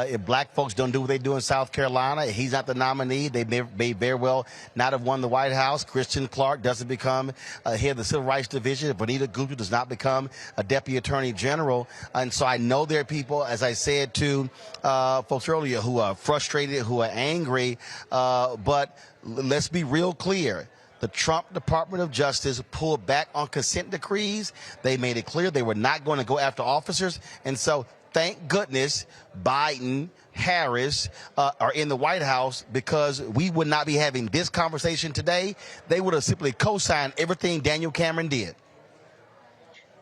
if black folks don't do what they do in South Carolina, he's not the nominee. They may very well not have won the White House. Kristen Clark doesn't become head of the Civil Rights Division. Bonita Gupta does not become a Deputy Attorney General. And so I know there are people, as I said to folks earlier, who are frustrated, who are angry. But let's be real clear. The Trump Department of Justice pulled back on consent decrees. They made it clear they were not going to go after officers. And so thank goodness Biden, Harris are in the White House, because we would not be having this conversation today. They would have simply co-signed everything Daniel Cameron did.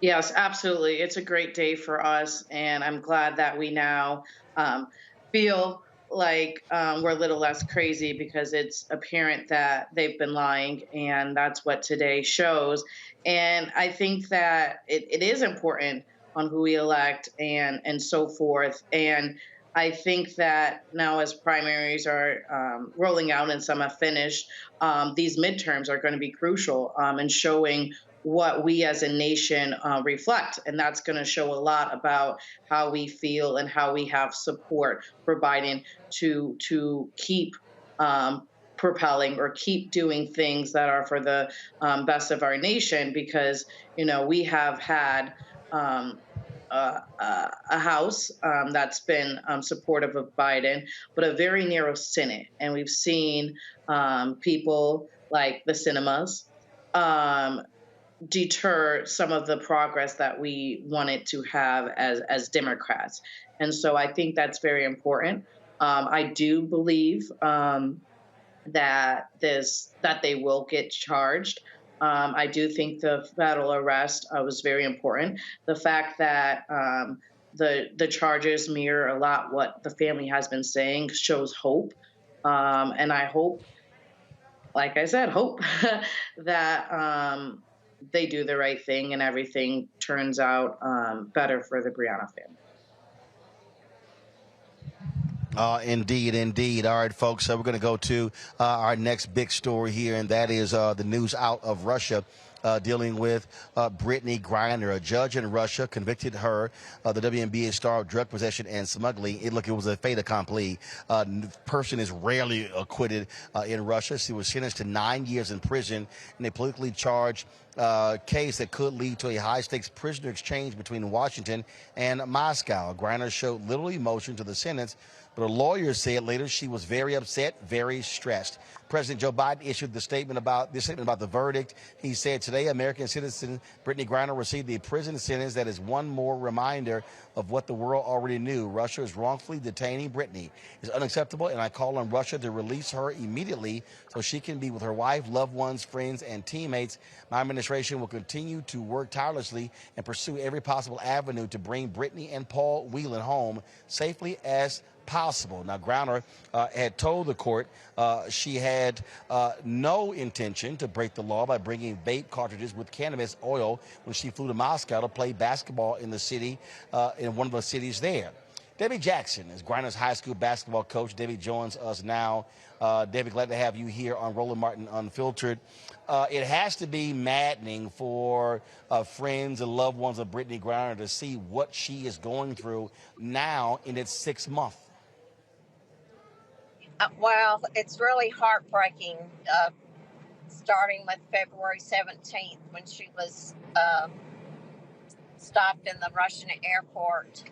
Yes, absolutely. It's a great day for us. And I'm glad that we now feel like we're a little less crazy, because it's apparent that they've been lying, and that's what today shows. And I think that it is important on who we elect and so forth. And I think that now, as primaries are rolling out and some have finished, these midterms are going to be crucial in showing what we as a nation reflect. And that's going to show a lot about how we feel and how we have support for Biden to keep propelling or keep doing things that are for the best of our nation. Because, you know, we have had a House that's been supportive of Biden, but a very narrow Senate. And we've seen people like the cinemas deter some of the progress that we wanted to have as Democrats. And so I think that's very important I do believe that they will get charged. I do think the federal arrest was very important. The fact that the charges mirror a lot what the family has been saying shows hope, and I hope, like I said, hope that they do the right thing and everything turns out better for the Breonna family. Indeed, indeed. All right, folks, so we're going to go to our next big story here, and that is the news out of Russia dealing with Brittney Griner. A judge in Russia convicted her of the WNBA Star of drug possession and smuggling. It was a fait accompli. Person is rarely acquitted in Russia. She was sentenced to 9 years in prison in a politically charged case that could lead to a high-stakes prisoner exchange between Washington and Moscow. Griner showed little emotion to the sentence, but a lawyer said later she was very upset, very stressed. President Joe Biden issued the statement about the verdict. He said today American citizen Brittney Griner received a prison sentence that is one more reminder of what the world already knew. Russia is wrongfully detaining Brittney. It's unacceptable, and I call on Russia to release her immediately so she can be with her wife, loved ones, friends, and teammates. My administration will continue to work tirelessly and pursue every possible avenue to bring Brittney and Paul Whelan home safely as possible. Now, Griner had told the court she had no intention to break the law by bringing vape cartridges with cannabis oil when she flew to Moscow to play basketball in the city, in one of the cities there. Debbie Jackson is Griner's high school basketball coach. Debbie joins us now. Debbie, glad to have you here on Roland Martin Unfiltered. It has to be maddening for friends and loved ones of Brittney Griner to see what she is going through now in its 6th month. Well, it's really heartbreaking, starting with February 17th when she was stopped in the Russian airport.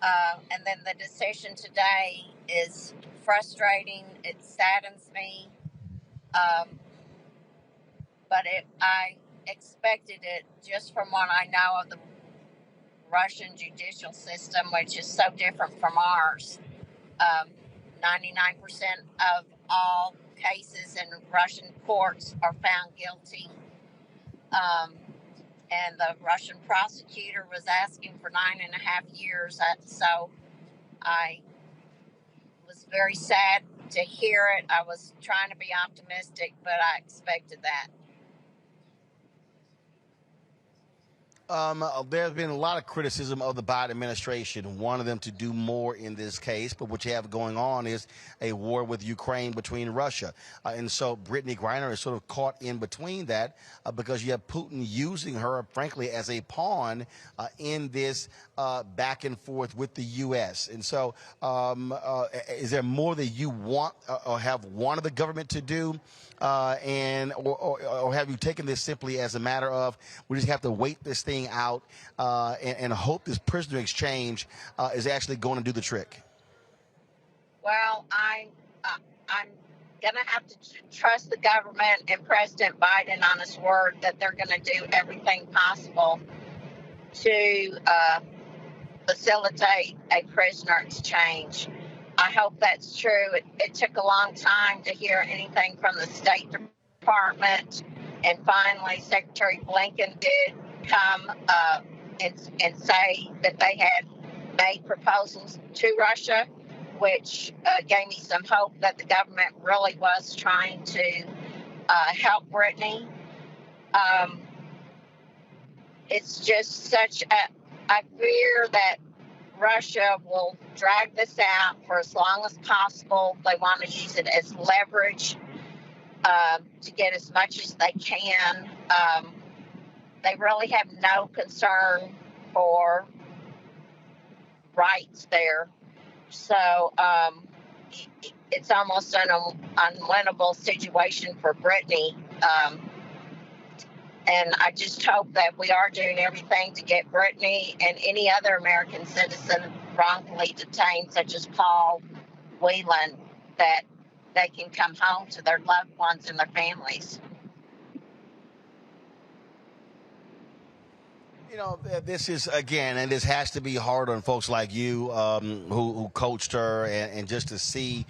And then the decision today is frustrating. It saddens me. But I expected it just from what I know of the Russian judicial system, which is so different from ours. 99% of all cases in Russian courts are found guilty. And the Russian prosecutor was asking for 9.5 years. So I was very sad to hear it. I was trying to be optimistic, but I expected that. There's been a lot of criticism of the Biden administration, wanting them to do more in this case. But what you have going on is a war with Ukraine between Russia. And so Brittney Griner is sort of caught in between that because you have Putin using her, frankly, as a pawn in this back and forth with the U.S. And so is there more that you want or have wanted the government to do? Or have you taken this simply as a matter of we just have to wait this thing out and hope this prisoner exchange is actually going to do the trick? Well, I'm going to have to trust the government and President Biden on his word that they're going to do everything possible to facilitate a prisoner exchange. I hope that's true. It took a long time to hear anything from the State Department, and finally Secretary Blinken did come and say that they had made proposals to Russia, which gave me some hope that the government really was trying to help Brittney. It's just such I fear that Russia will drag this out for as long as possible. They want to use it as leverage to get as much as they can. They really have no concern for rights there. So it's almost an unwinnable situation for Brittney. And I just hope that we are doing everything to get Brittney and any other American citizen wrongfully detained, such as Paul Whelan, that they can come home to their loved ones and their families. You know, this is, again, and this has to be hard on folks like you who coached her, and just to see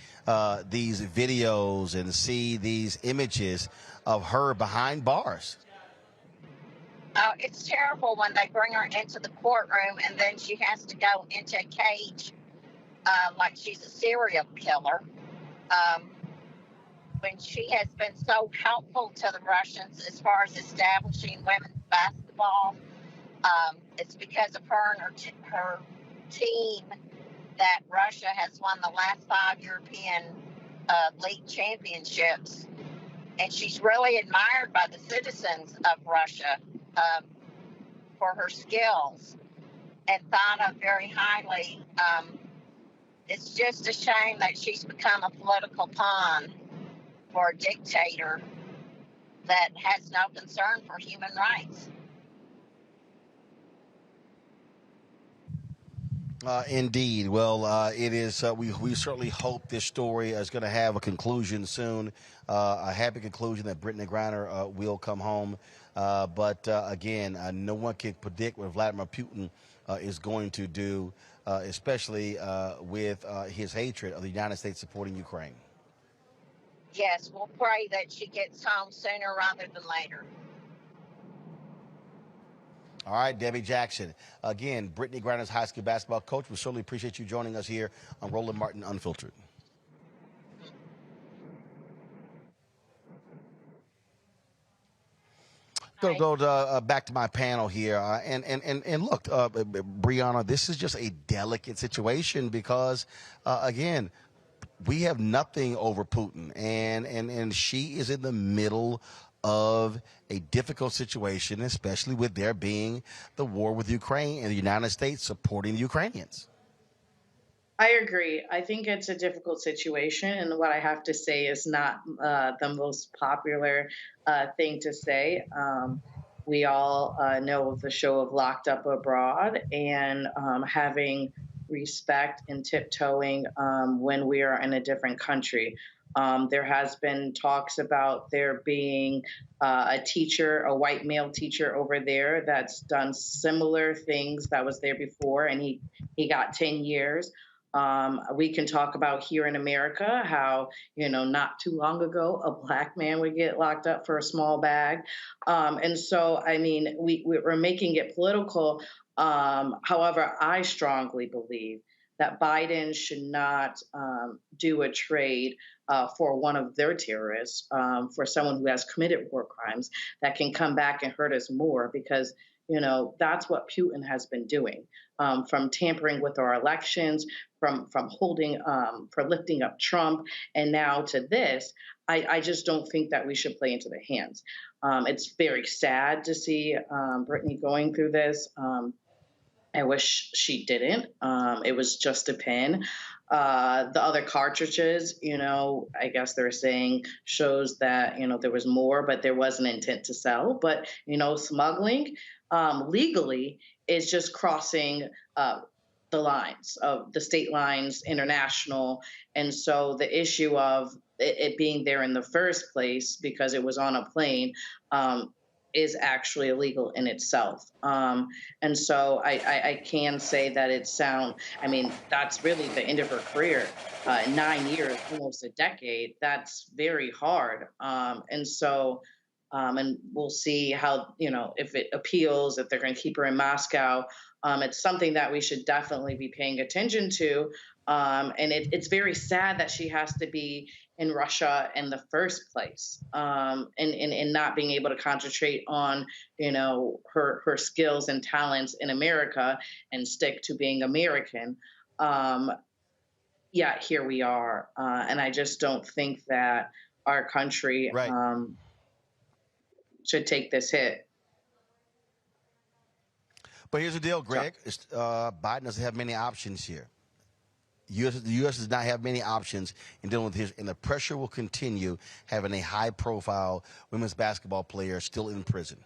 these videos and see these images of her behind bars. It's terrible when they bring her into the courtroom and then she has to go into a cage like she's a serial killer. When she has been so helpful to the Russians as far as establishing women's basketball, it's because of her and her team that Russia has won the last 5 European league championships. And she's really admired by the citizens of Russia for her skills and thought of very highly. It's just a shame that she's become a political pawn for a dictator that has no concern for human rights. Indeed. Well, it is. We certainly hope this story is going to have a conclusion soon, a happy conclusion that Brittney Griner will come home. But again, no one can predict what Vladimir Putin is going to do, especially with his hatred of the United States supporting Ukraine. Yes, we'll pray that she gets home sooner rather than later. All right, Debbie Jackson. Again, Brittney Griner's high school basketball coach. We certainly appreciate you joining us here on Roland Martin Unfiltered. Going to go back to my panel here, and look, Breonna, this is just a delicate situation because, again, we have nothing over Putin, and she is in the middle of a difficult situation, especially with there being the war with Ukraine and the United States supporting the Ukrainians. I agree. I think it's a difficult situation, and what I have to say is not the most popular thing to say. We all know the show of Locked Up Abroad, and having respect and tiptoeing when we are in a different country. There has been talks about there being a teacher, a white male teacher over there that's done similar things that was there before, and he got 10 years. We can talk about here in America how, not too long ago, a black man would get locked up for a small bag. And so, I mean, we're making it political. However, I strongly believe that Biden should not do a trade for one of their terrorists, for someone who has committed war crimes that can come back and hurt us more, because that's what Putin has been doing, from tampering with our elections, from holding, for lifting up Trump, and now to this. I just don't think that we should play into their hands. It's very sad to see Brittney going through this. I wish she didn't. It was just a pin. The other cartridges, I guess they're saying shows that, there was more, but there was an intent to sell. But, smuggling legally is just crossing the lines of the state lines, international. And so the issue of it being there in the first place because it was on a plane is actually illegal in itself. And so I can say that it's sound. I mean, that's really the end of her career. 9 years, almost a decade. That's very hard. And so, and we'll see how, if it appeals, if they're going to keep her in Moscow. It's something that we should definitely be paying attention to. And it's very sad that she has to be in Russia in the first place, and not being able to concentrate on, her skills and talents in America and stick to being American. Yeah, here we are. And I just don't think that our country should take this hit. But here's the deal, Greg. Biden doesn't have many options here. The U.S. does not have many options in dealing with his, and the pressure will continue having a high-profile women's basketball player still in prison.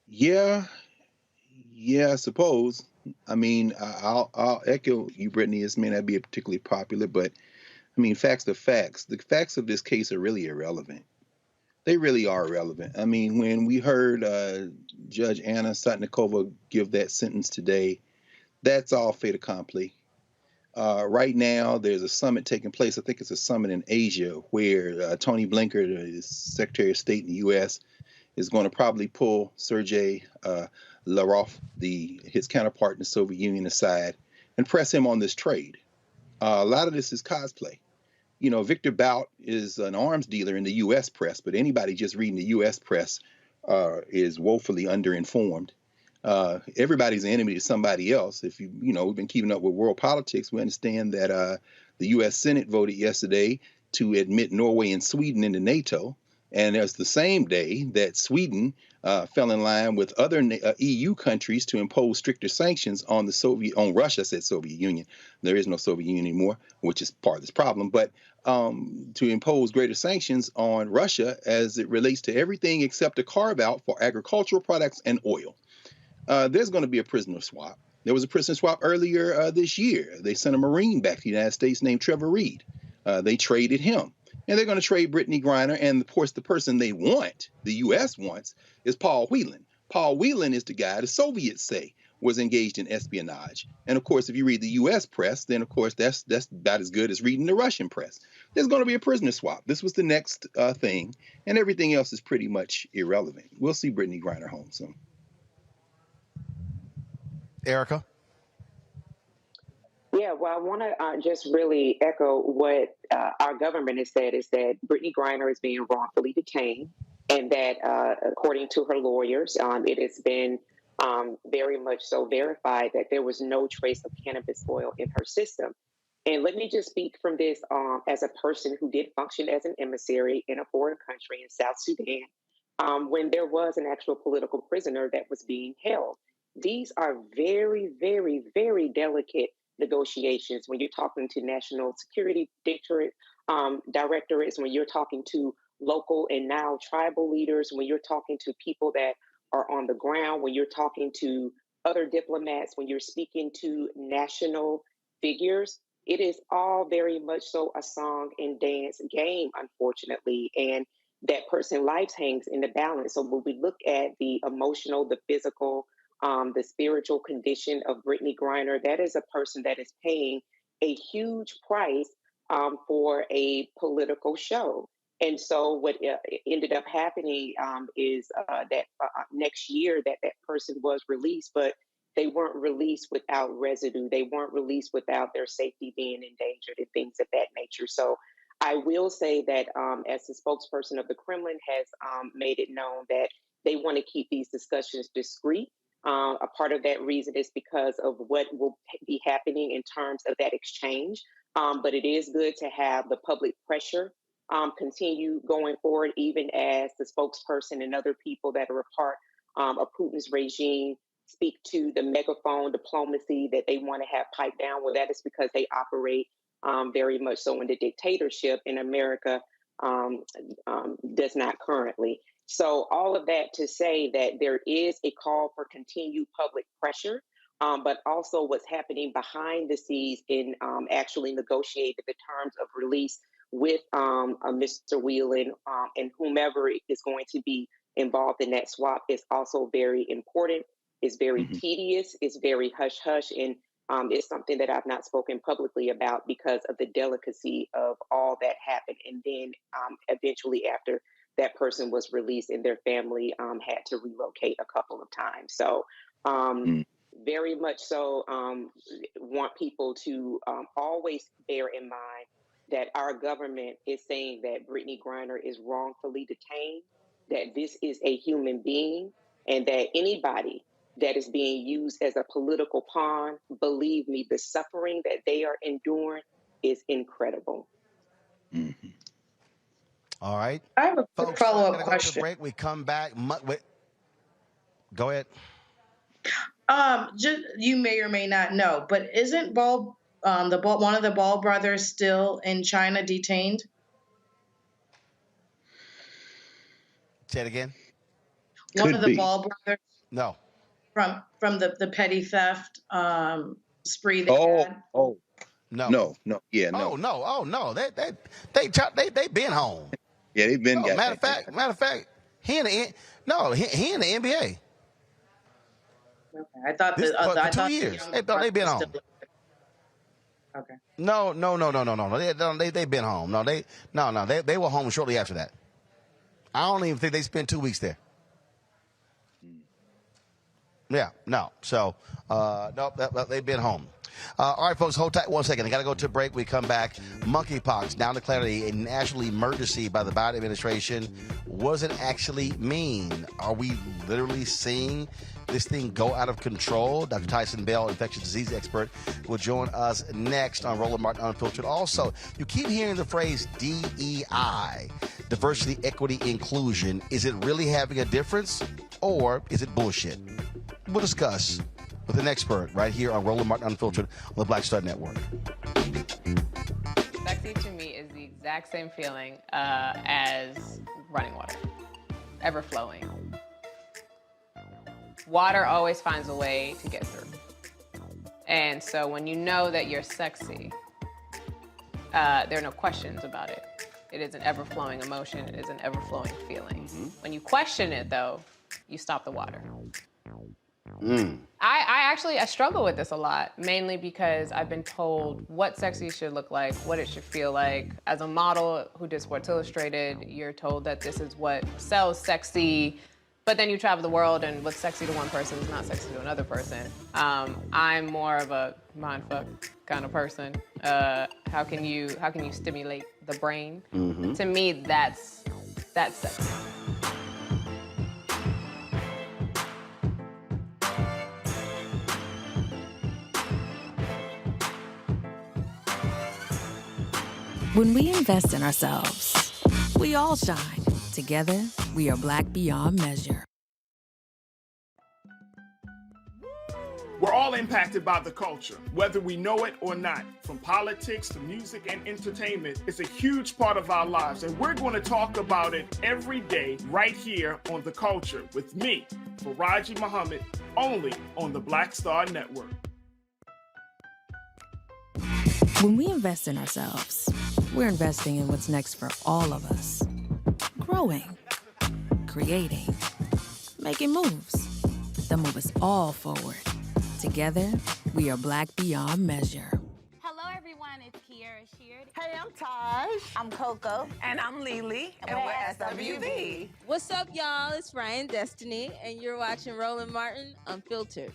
Yeah, I suppose. I mean, I'll echo you, Brittney. This may not be particularly popular, but I mean, facts are facts. The facts of this case are really irrelevant. They really are relevant. I mean, when we heard Judge Anna Satnikova give that sentence today, that's all fait accompli. Right now, there's a summit taking place. I think it's a summit in Asia where Tony Blinken, the Secretary of State in the U.S., is going to probably pull Sergei Lavrov, his counterpart in the Soviet Union, aside and press him on this trade. A lot of this is cosplay. You know, Victor Bout is an arms dealer in the U.S. press, but anybody just reading the U.S. press is woefully underinformed. Everybody's an enemy to somebody else. If we've been keeping up with world politics, we understand that the U.S. Senate voted yesterday to admit Norway and Sweden into NATO. And it's the same day that Sweden fell in line with other EU countries to impose stricter sanctions on Russia. I said Soviet Union. There is no Soviet Union anymore, which is part of this problem. But to impose greater sanctions on Russia as it relates to everything except a carve out for agricultural products and oil. There's going to be a prisoner swap. There was a prisoner swap earlier this year. They sent a Marine back to the United States named Trevor Reed. They traded him. And they're going to trade Brittney Griner. And, of course, the person they want, the U.S. wants, is Paul Whelan. Paul Whelan is the guy the Soviets say was engaged in espionage. And, of course, if you read the U.S. press, then, of course, that's about as good as reading the Russian press. There's going to be a prisoner swap. This was the next thing. And everything else is pretty much irrelevant. We'll see Brittney Griner home soon. Erica? Yeah, well, I want to just really echo what our government has said, is that Brittney Griner is being wrongfully detained, and that according to her lawyers, it has been very much so verified that there was no trace of cannabis oil in her system. And let me just speak from this as a person who did function as an emissary in a foreign country in South Sudan, when there was an actual political prisoner that was being held. These are very, very, very delicate negotiations when you're talking to national security directorates, when you're talking to local and now tribal leaders, when you're talking to people that are on the ground, when you're talking to other diplomats, when you're speaking to national figures. It is all very much so a song and dance game, unfortunately, and that person's life hangs in the balance. So when we look at the emotional, the physical, the spiritual condition of Brittney Griner, that is a person that is paying a huge price for a political show. And so what ended up happening is that next year that person was released, but they weren't released without residue. They weren't released without their safety being endangered and things of that nature. So I will say that as the spokesperson of the Kremlin has made it known that they want to keep these discussions discreet. A part of that reason is because of what will be happening in terms of that exchange. But it is good to have the public pressure continue going forward, even as the spokesperson and other people that are a part of Putin's regime speak to the megaphone diplomacy that they want to have piped down. Well, that is because they operate very much so in the dictatorship, and America does not currently. So all of that to say that there is a call for continued public pressure, but also what's happening behind the scenes in actually negotiating the terms of release with Mr. Whelan and whomever is going to be involved in that swap is also very important. It's very tedious. It's very hush-hush. And it's something that I've not spoken publicly about because of the delicacy of all that happened. And then eventually after that person was released and their family had to relocate a couple of times. So very much so want people to always bear in mind that our government is saying that Brittney Griner is wrongfully detained, that this is a human being, and that anybody that is being used as a political pawn, believe me, the suffering that they are enduring is incredible. Mm-hmm. All right. I have a quick follow-up question. Break. We come back. Go ahead. Just, you may or may not know, but isn't one of the Ball brothers still in China detained? Say it again. One of the Ball brothers. No. From the petty theft spree they had. No. Yeah, no. Oh no. They been home. Yeah, they've been. No, matter of fact, he in the NBA. Okay. I thought This, that for 2 years. They've been home. Okay. No. They've been home. They were home shortly after that. I don't even think they spent 2 weeks there. Yeah, no. So, they've been home. All right, folks, hold tight 1 second. I got to go to a break. We come back. Monkeypox now declared a national emergency by the Biden administration. What does it actually mean? Are we literally seeing this thing go out of control? Dr.Taison Bell, infectious disease expert, will join us next on Roland Martin Unfiltered. Also, you keep hearing the phrase DEI, diversity, equity, inclusion. Is it really having a difference, or is it bullshit? We'll discuss with an expert right here on Roland Martin Unfiltered on the Black Star Network. Sexy to me is the exact same feeling as running water, ever flowing. Water always finds a way to get through. And so when you know that you're sexy, there are no questions about it. It is an ever-flowing emotion. It is an ever-flowing feeling. When you question it, though, you stop the water. I struggle with this a lot, mainly because I've been told what sexy should look like, what it should feel like. As a model who did Sports Illustrated, you're told that this is what sells sexy, but then you travel the world and what's sexy to one person is not sexy to another person. I'm more of a mindfuck kind of person. How can you stimulate the brain? To me, that's sexy. When we invest in ourselves, we all shine. Together, we are Black beyond measure. We're all impacted by the culture, whether we know it or not. From politics to music and entertainment, it's a huge part of our lives, and we're going to talk about it every day right here on The Culture with me, Faraji Muhammad, only on the Black Star Network. When we invest in ourselves, we're investing in what's next for all of us. Growing, creating, making moves that move us all forward. Together, we are Black beyond measure. Hello, everyone. It's Kiara Sheard. Hey, I'm Taj. I'm Coco. And I'm Lily. And we're SWV. What's up, y'all? It's Ryan Destiny, and you're watching Roland Martin Unfiltered.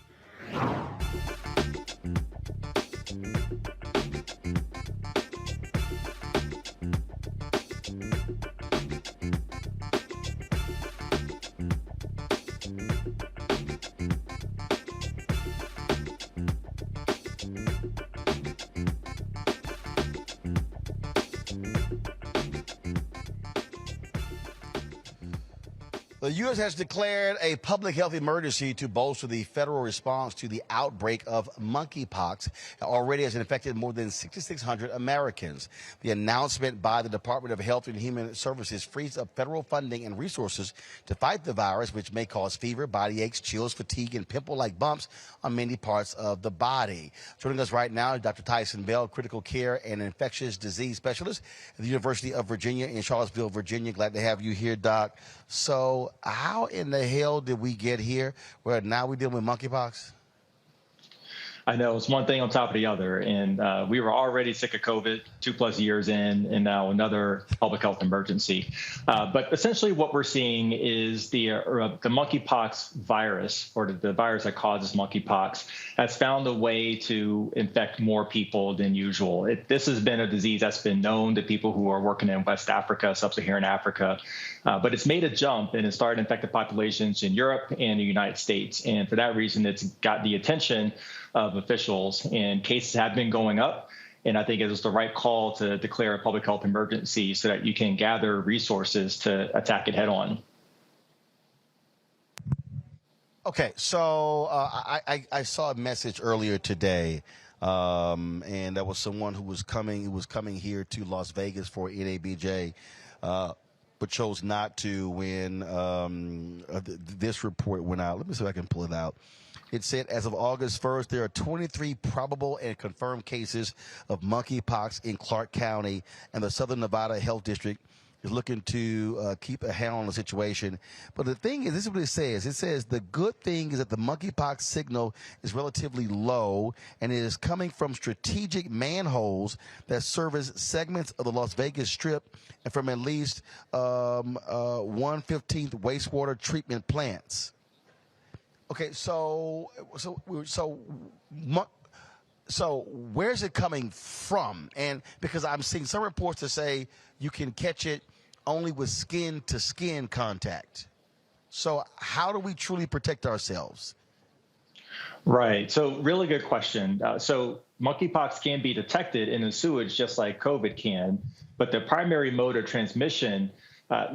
The U.S. has declared a public health emergency to bolster the federal response to the outbreak of monkeypox. Already has infected more than 6,600 Americans. The announcement by the Department of Health and Human Services frees up federal funding and resources to fight the virus, which may cause fever, body aches, chills, fatigue, and pimple-like bumps on many parts of the body. Joining us right now is Dr. Taison Bell, critical care and infectious disease specialist at the University of Virginia in Charlottesville, Virginia. Glad to have you here, Doc. So how in the hell did we get here where now we're dealing with monkeypox? I know it's one thing on top of the other, and we were already sick of COVID 2+ years in, and now another public health emergency. But essentially, what we're seeing is the monkeypox virus, or the virus that causes monkeypox, has found a way to infect more people than usual. This has been a disease that's been known to people who are working in West Africa, Sub-Saharan Africa, but it's made a jump and it started to infect the populations in Europe and the United States. And for that reason, it's got the attention of officials, and cases have been going up. And I think it was the right call to declare a public health emergency so that you can gather resources to attack it head on. Okay, so I saw a message earlier today, and that was someone who was coming here to Las Vegas for NABJ, but chose not to when this report went out. Let me see if I can pull it out. It said, as of August 1st, there are 23 probable and confirmed cases of monkeypox in Clark County and the Southern Nevada Health District, is looking to keep a handle on the situation. But the thing is, this is what it says. It says the good thing is that the monkeypox signal is relatively low and it is coming from strategic manholes that service segments of the Las Vegas Strip and from at least 1/15 wastewater treatment plants. Okay, so where's it coming from? And because I'm seeing some reports that say you can catch it only with skin-to-skin contact. So how do we truly protect ourselves? Right. So really good question. So monkeypox can be detected in the sewage just like COVID can, but the primary mode of transmission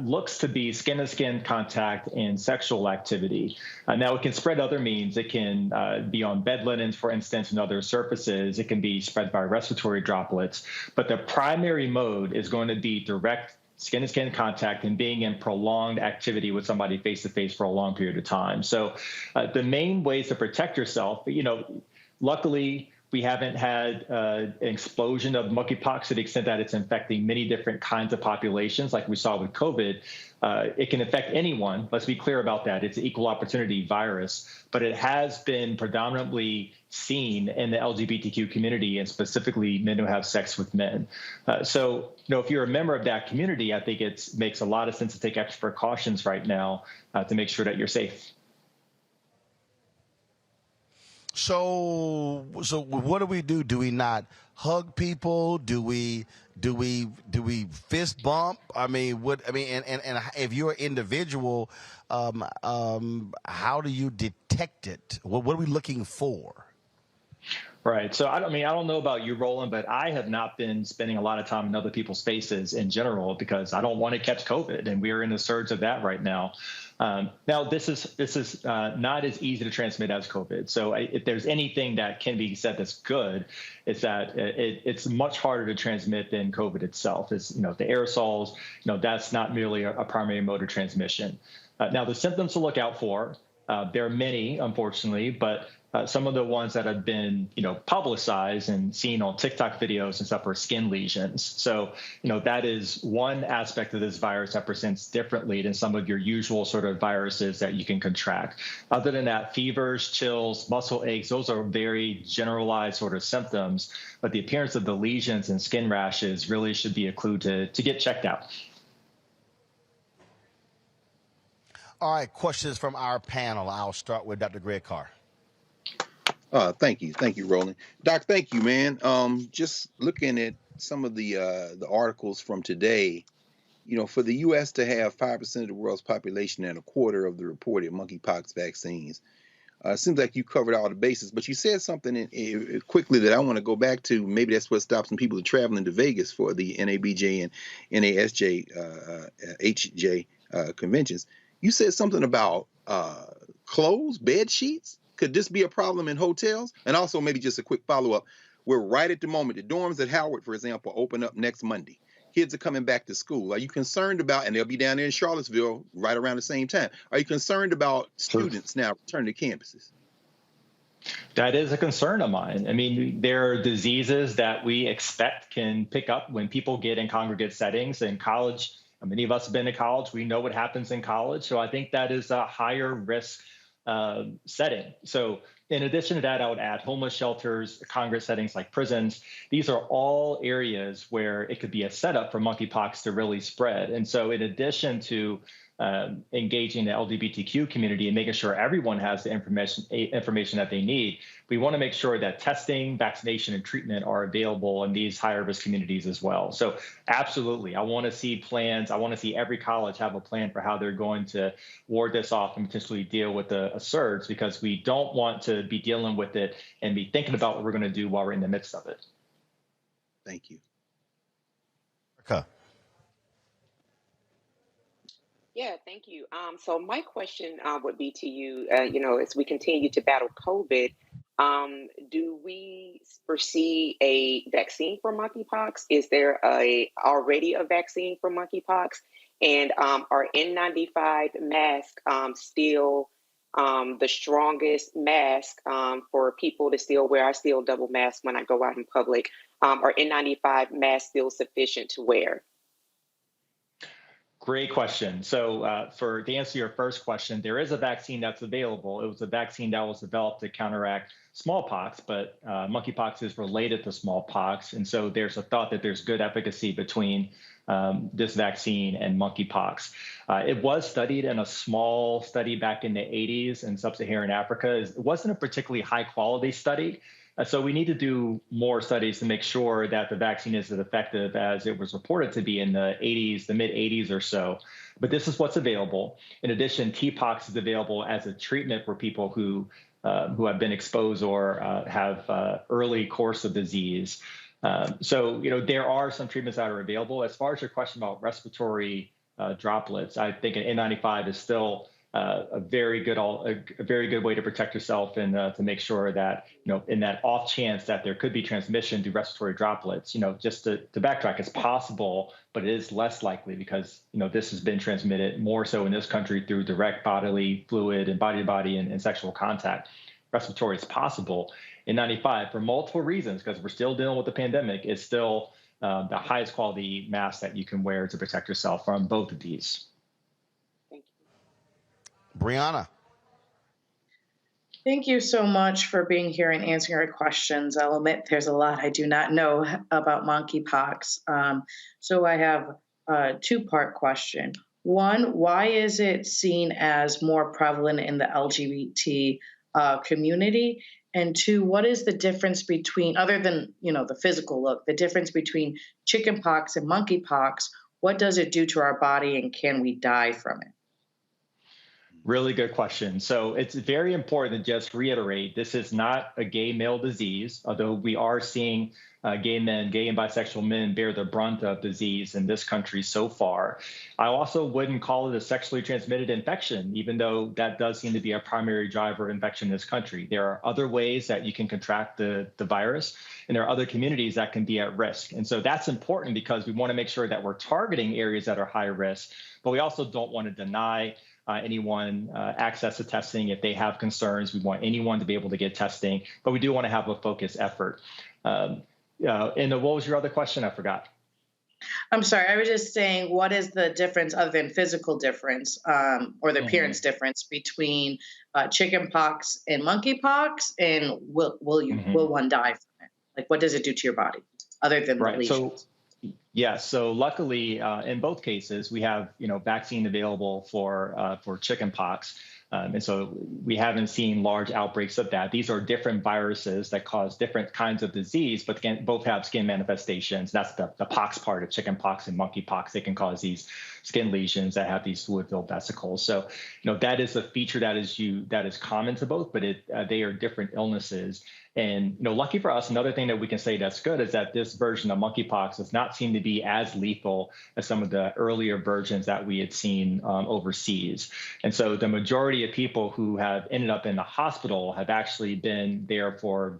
looks to be skin-to-skin contact and sexual activity. Now, it can spread other means. It can be on bed linens, for instance, and other surfaces. It can be spread by respiratory droplets. But the primary mode is going to be direct skin-to-skin contact and being in prolonged activity with somebody face-to-face for a long period of time. So the main ways to protect yourself, luckily, we haven't had an explosion of monkeypox to the extent that it's infecting many different kinds of populations like we saw with COVID. It can affect anyone. Let's be clear about that. It's an equal opportunity virus, but it has been predominantly seen in the LGBTQ community and specifically men who have sex with men. So, if you're a member of that community, I think it makes a lot of sense to take extra precautions right now to make sure that you're safe. So what do we do? Do we not hug people? Do we fist bump? And if you're an individual, how do you detect it? What are we looking for? Right. So I don't know about you, Roland, but I have not been spending a lot of time in other people's faces in general because I don't want to catch COVID, and we're in the surge of that right now. Now, this is not as easy to transmit as COVID. So if there's anything that can be said that's good, it's that it's much harder to transmit than COVID itself. It's, the aerosols, that's not merely a primary mode of transmission. Now, the symptoms to look out for, there are many, unfortunately, but some of the ones that have been, publicized and seen on TikTok videos and stuff are skin lesions. So, that is one aspect of this virus that presents differently than some of your usual sort of viruses that you can contract. Other than that, fevers, chills, muscle aches, those are very generalized sort of symptoms. But the appearance of the lesions and skin rashes really should be a clue to get checked out. All right, questions from our panel. I'll start with Dr. Greg Carr. Thank you, Roland. Doc, thank you, man. Just looking at some of the articles from today, for the U.S. to have 5% of the world's population and a quarter of the reported monkeypox vaccines, seems like you covered all the bases. But you said something quickly that I want to go back to. Maybe that's what stops some people from traveling to Vegas for the NABJ and NASJ, HJ conventions. You said something about clothes, bed sheets. Could this be a problem in hotels? And also maybe just a quick follow-up. We're right at the moment. The dorms at Howard, for example, open up next Monday. Kids are coming back to school. Are you concerned about, and they'll be down there in Charlottesville right around the same time. Are you concerned about students now returning to campuses? That is a concern of mine. There are diseases that we expect can pick up when people get in congregate settings. In college, many of us have been to college. We know what happens in college. So I think that is a higher risk setting. So in addition to that, I would add homeless shelters, congregate settings like prisons. These are all areas where it could be a setup for monkeypox to really spread. And so in addition to engaging the LGBTQ community and making sure everyone has the information that they need, we want to make sure that testing, vaccination, and treatment are available in these higher risk communities as well. So absolutely, I want to see plans. I want to see every college have a plan for how they're going to ward this off and potentially deal with a surge, because we don't want to be dealing with it and be thinking about what we're going to do while we're in the midst of it. Thank you. Okay. Yeah, thank you. So my question would be to you, as we continue to battle COVID, do we foresee a vaccine for monkeypox? Is there already a vaccine for monkeypox? And are N95 masks still the strongest mask for people to still wear? I still double mask when I go out in public. Are N95 masks still sufficient to wear? Great question. So to answer your first question, there is a vaccine that's available. It was a vaccine that was developed to counteract smallpox, but monkeypox is related to smallpox. And so there's a thought that there's good efficacy between this vaccine and monkeypox. It was studied in a small study back in the 80s in sub-Saharan Africa. It wasn't a particularly high quality study. So we need to do more studies to make sure that the vaccine is as effective as it was reported to be in the 80s, the mid 80s or so. But this is what's available. In addition, TPOXX is available as a treatment for people who have been exposed or have early course of disease. So, there are some treatments that are available. As far as your question about respiratory droplets, I think an N95 is still a very good way to protect yourself and to make sure that, in that off chance that there could be transmission through respiratory droplets, just to backtrack, it's possible, but it is less likely because, this has been transmitted more so in this country through direct bodily fluid and body-to-body and sexual contact. Respiratory is possible. N95, for multiple reasons, because we're still dealing with the pandemic, is still the highest quality mask that you can wear to protect yourself from both of these. Breonna. Thank you so much for being here and answering our questions. I'll admit there's a lot I do not know about monkeypox. So I have a two-part question. One, why is it seen as more prevalent in the LGBT community? And two, what is the difference between, other than, the physical look, the difference between chickenpox and monkeypox? What does it do to our body and can we die from it? Really good question. So it's very important to just reiterate, this is not a gay male disease, although we are seeing gay and bisexual men bear the brunt of disease in this country so far. I also wouldn't call it a sexually transmitted infection, even though that does seem to be a primary driver of infection in this country. There are other ways that you can contract the virus, and there are other communities that can be at risk. And so that's important because we want to make sure that we're targeting areas that are high risk, but we also don't want to deny anyone access to testing if they have concerns. We want anyone to be able to get testing, but we do want to have a focused effort. And what was your other question? I forgot. I'm sorry. I was just saying, what is the difference other than physical difference or the appearance difference between chickenpox and monkeypox? And will one die from it? Like, what does it do to your body other than the lesions? So luckily, in both cases, we have vaccine available for chickenpox, and so we haven't seen large outbreaks of that. These are different viruses that cause different kinds of disease, but again, both have skin manifestations. That's the pox part of chickenpox and monkeypox. They can cause these skin lesions that have these fluid-filled vesicles. So that is a feature that is common to both, but they are different illnesses. And lucky for us, another thing that we can say that's good is that this version of monkeypox does not seem to be as lethal as some of the earlier versions that we had seen overseas. And so the majority of people who have ended up in the hospital have actually been there for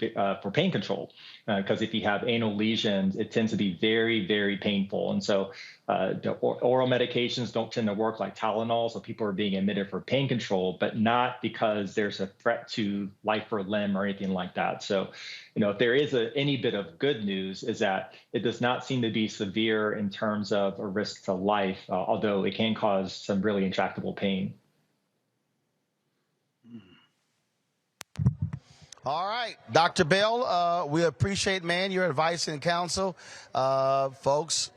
pain control, because if you have anal lesions, it tends to be very, very painful. And so the oral medications don't tend to work like Tylenol, so people are being admitted for pain control, but not because there's a threat to life or limb or anything like that. So, if there is any bit of good news, is that it does not seem to be severe in terms of a risk to life, although it can cause some really intractable pain. All right, Dr. Bell, we appreciate, your advice and counsel. Folks,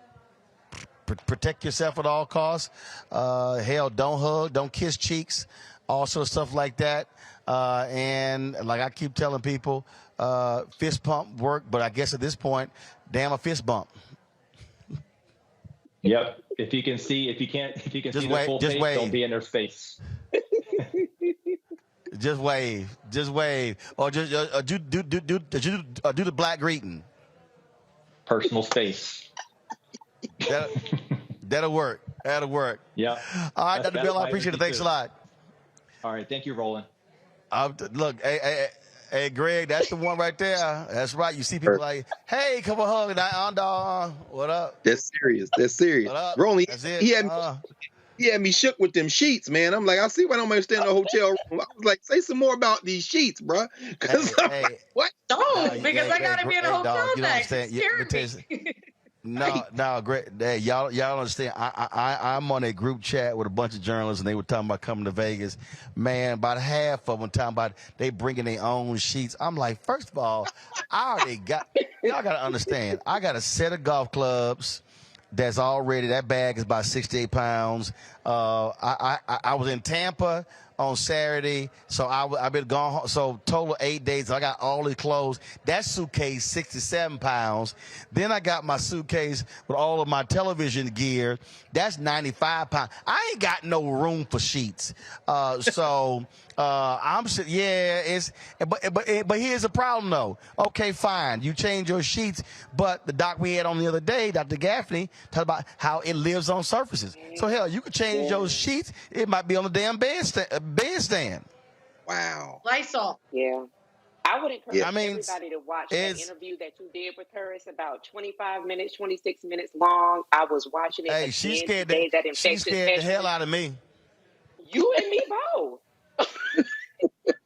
protect yourself at all costs. Hell, don't hug, don't kiss cheeks, all sorts of stuff like that. And like I keep telling people, fist pump work, but I guess at this point, damn a fist bump. Yep. If you can see their full face, don't be in their space. Just wave, or just do the black greeting. Personal space. That'll work. Yeah. All right, Dr. Bell, I appreciate it. Thanks a lot. All right, thank you, Roland. Look, hey, Greg, that's the one right there. That's right. You see people like, hey, come on, hug. What up? That's serious. What up? Roland, he had me shook with them sheets, man. I'm like, I see why I don't stay in a hotel room. I was like, say some more about these sheets, bro. Because what? Don't, because I gotta be in a hotel next. No, great. Hey, y'all understand? I'm on a group chat with a bunch of journalists, and they were talking about coming to Vegas. Man, about half of them talking about they bringing their own sheets. I'm like, first of all, I already got. Y'all got to understand. I got a set of golf clubs. That's already, that bag is about 68 pounds. I was in Tampa on Saturday, so I've been gone home. So total 8 days. I got all the clothes. That suitcase, 67 pounds. Then I got my suitcase with all of my television gear. That's 95 pounds. I ain't got no room for sheets. But here's the problem though. Okay, fine. You change your sheets, but the doc we had on the other day, Dr. Gaffney, talked about how it lives on surfaces. So hell, you could change those sheets. It might be on the damn bedstand. Wow. Lysol. Yeah. I would encourage I mean, everybody to watch that interview that you did with her. It's about 25 minutes, 26 minutes long. I was watching it again she scared today. she scared the hell out of me. You and me both.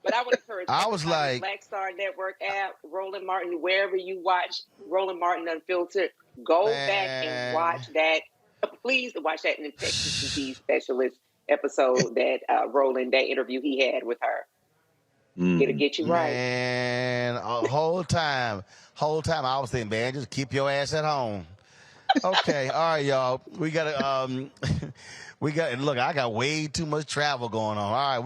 But I would encourage I was like, Black Star Network app, Roland Martin, wherever you watch Roland Martin Unfiltered, go back and watch that. Please watch that infectious disease specialist episode that Roland, that interview he had with her. It'll get you right. Man, whole time I was thinking, man, just keep your ass at home. Okay, all right, y'all. We gotta look. I got way too much travel going on. All right,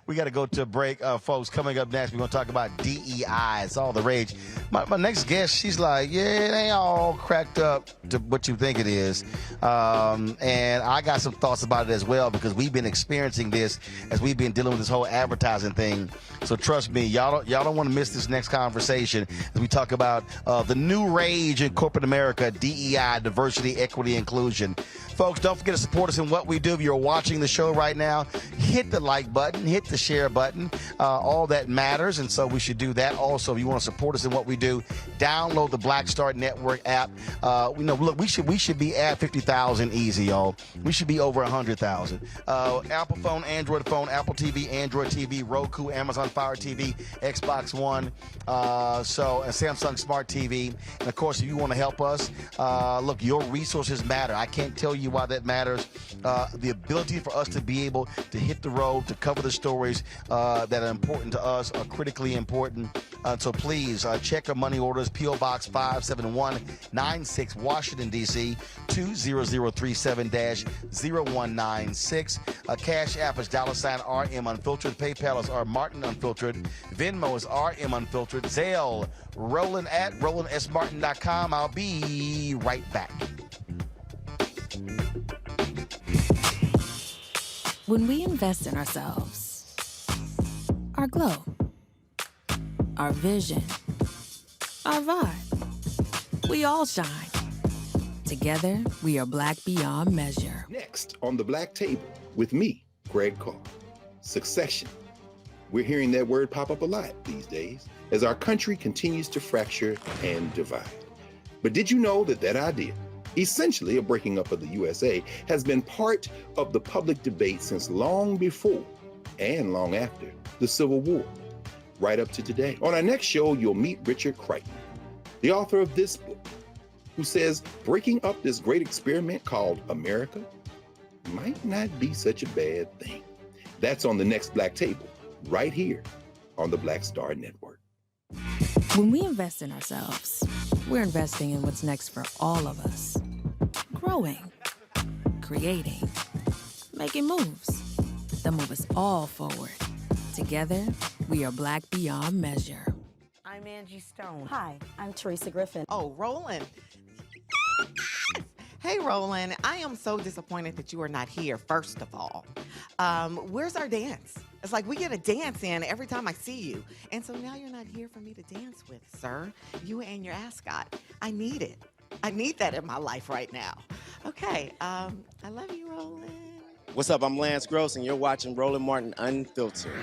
we gotta go to a break, folks. Coming up next, we're gonna talk about DEI. It's all the rage. My next guest, she's like, yeah, it ain't all cracked up to what you think it is, and I got some thoughts about it as well because we've been experiencing this as we've been dealing with this whole advertising thing. So trust me, y'all don't want to miss this next conversation as we talk about the new rage in corporate America. DEI, diversity, equity, inclusion. Folks, don't forget to support us in what we do. If you're watching the show right now, hit the like button, hit the share button. All that matters, and so we should do that. Also, if you want to support us in what we do, download the Black Star Network app. Look, we should be at 50,000 easy, y'all. We should be over 100,000. Apple phone, Android phone, Apple TV, Android TV, Roku, Amazon Fire TV, Xbox One, and Samsung Smart TV. And of course, if you want to help us, look, your resources matter. I can't tell you why that matters. The ability for us to be able to hit the road, to cover the stories that are important to us are critically important. So please check our money orders. P.O. Box 57196, Washington, D.C. 20037-0196. Cash App is $RM Unfiltered. PayPal is R Martin Unfiltered. Venmo is RM Unfiltered. Zelle, Roland at RolandSMartin.com. I'll be right back. When we invest in ourselves, our glow, our vision, our vibe, we all shine. Together, we are black beyond measure. Next on the Black Table with me, Greg Carr. Succession. We're hearing that word pop up a lot these days as our country continues to fracture and divide. But did you know that idea, essentially a breaking up of the USA, has been part of the public debate since long before and long after the Civil War, right up to today? On our next show, you'll meet Richard Crichton, the author of this book, who says breaking up this great experiment called America might not be such a bad thing. That's on the next Black Table, right here on the Black Star Network. When we invest in ourselves, we're investing in what's next for all of us. Growing, creating, making moves that move us all forward. Together, we are black beyond measure. I'm Angie Stone. Hi, I'm Teresa Griffin. Oh, Roland. Hey, Roland, I am so disappointed that you are not here, first of all. Where's our dance? It's like we get a dance in every time I see you. And so now you're not here for me to dance with, sir. You and your ascot. I need it. I need that in my life right now. Okay, I love you, Roland. What's up? I'm Lance Gross, and you're watching Roland Martin Unfiltered.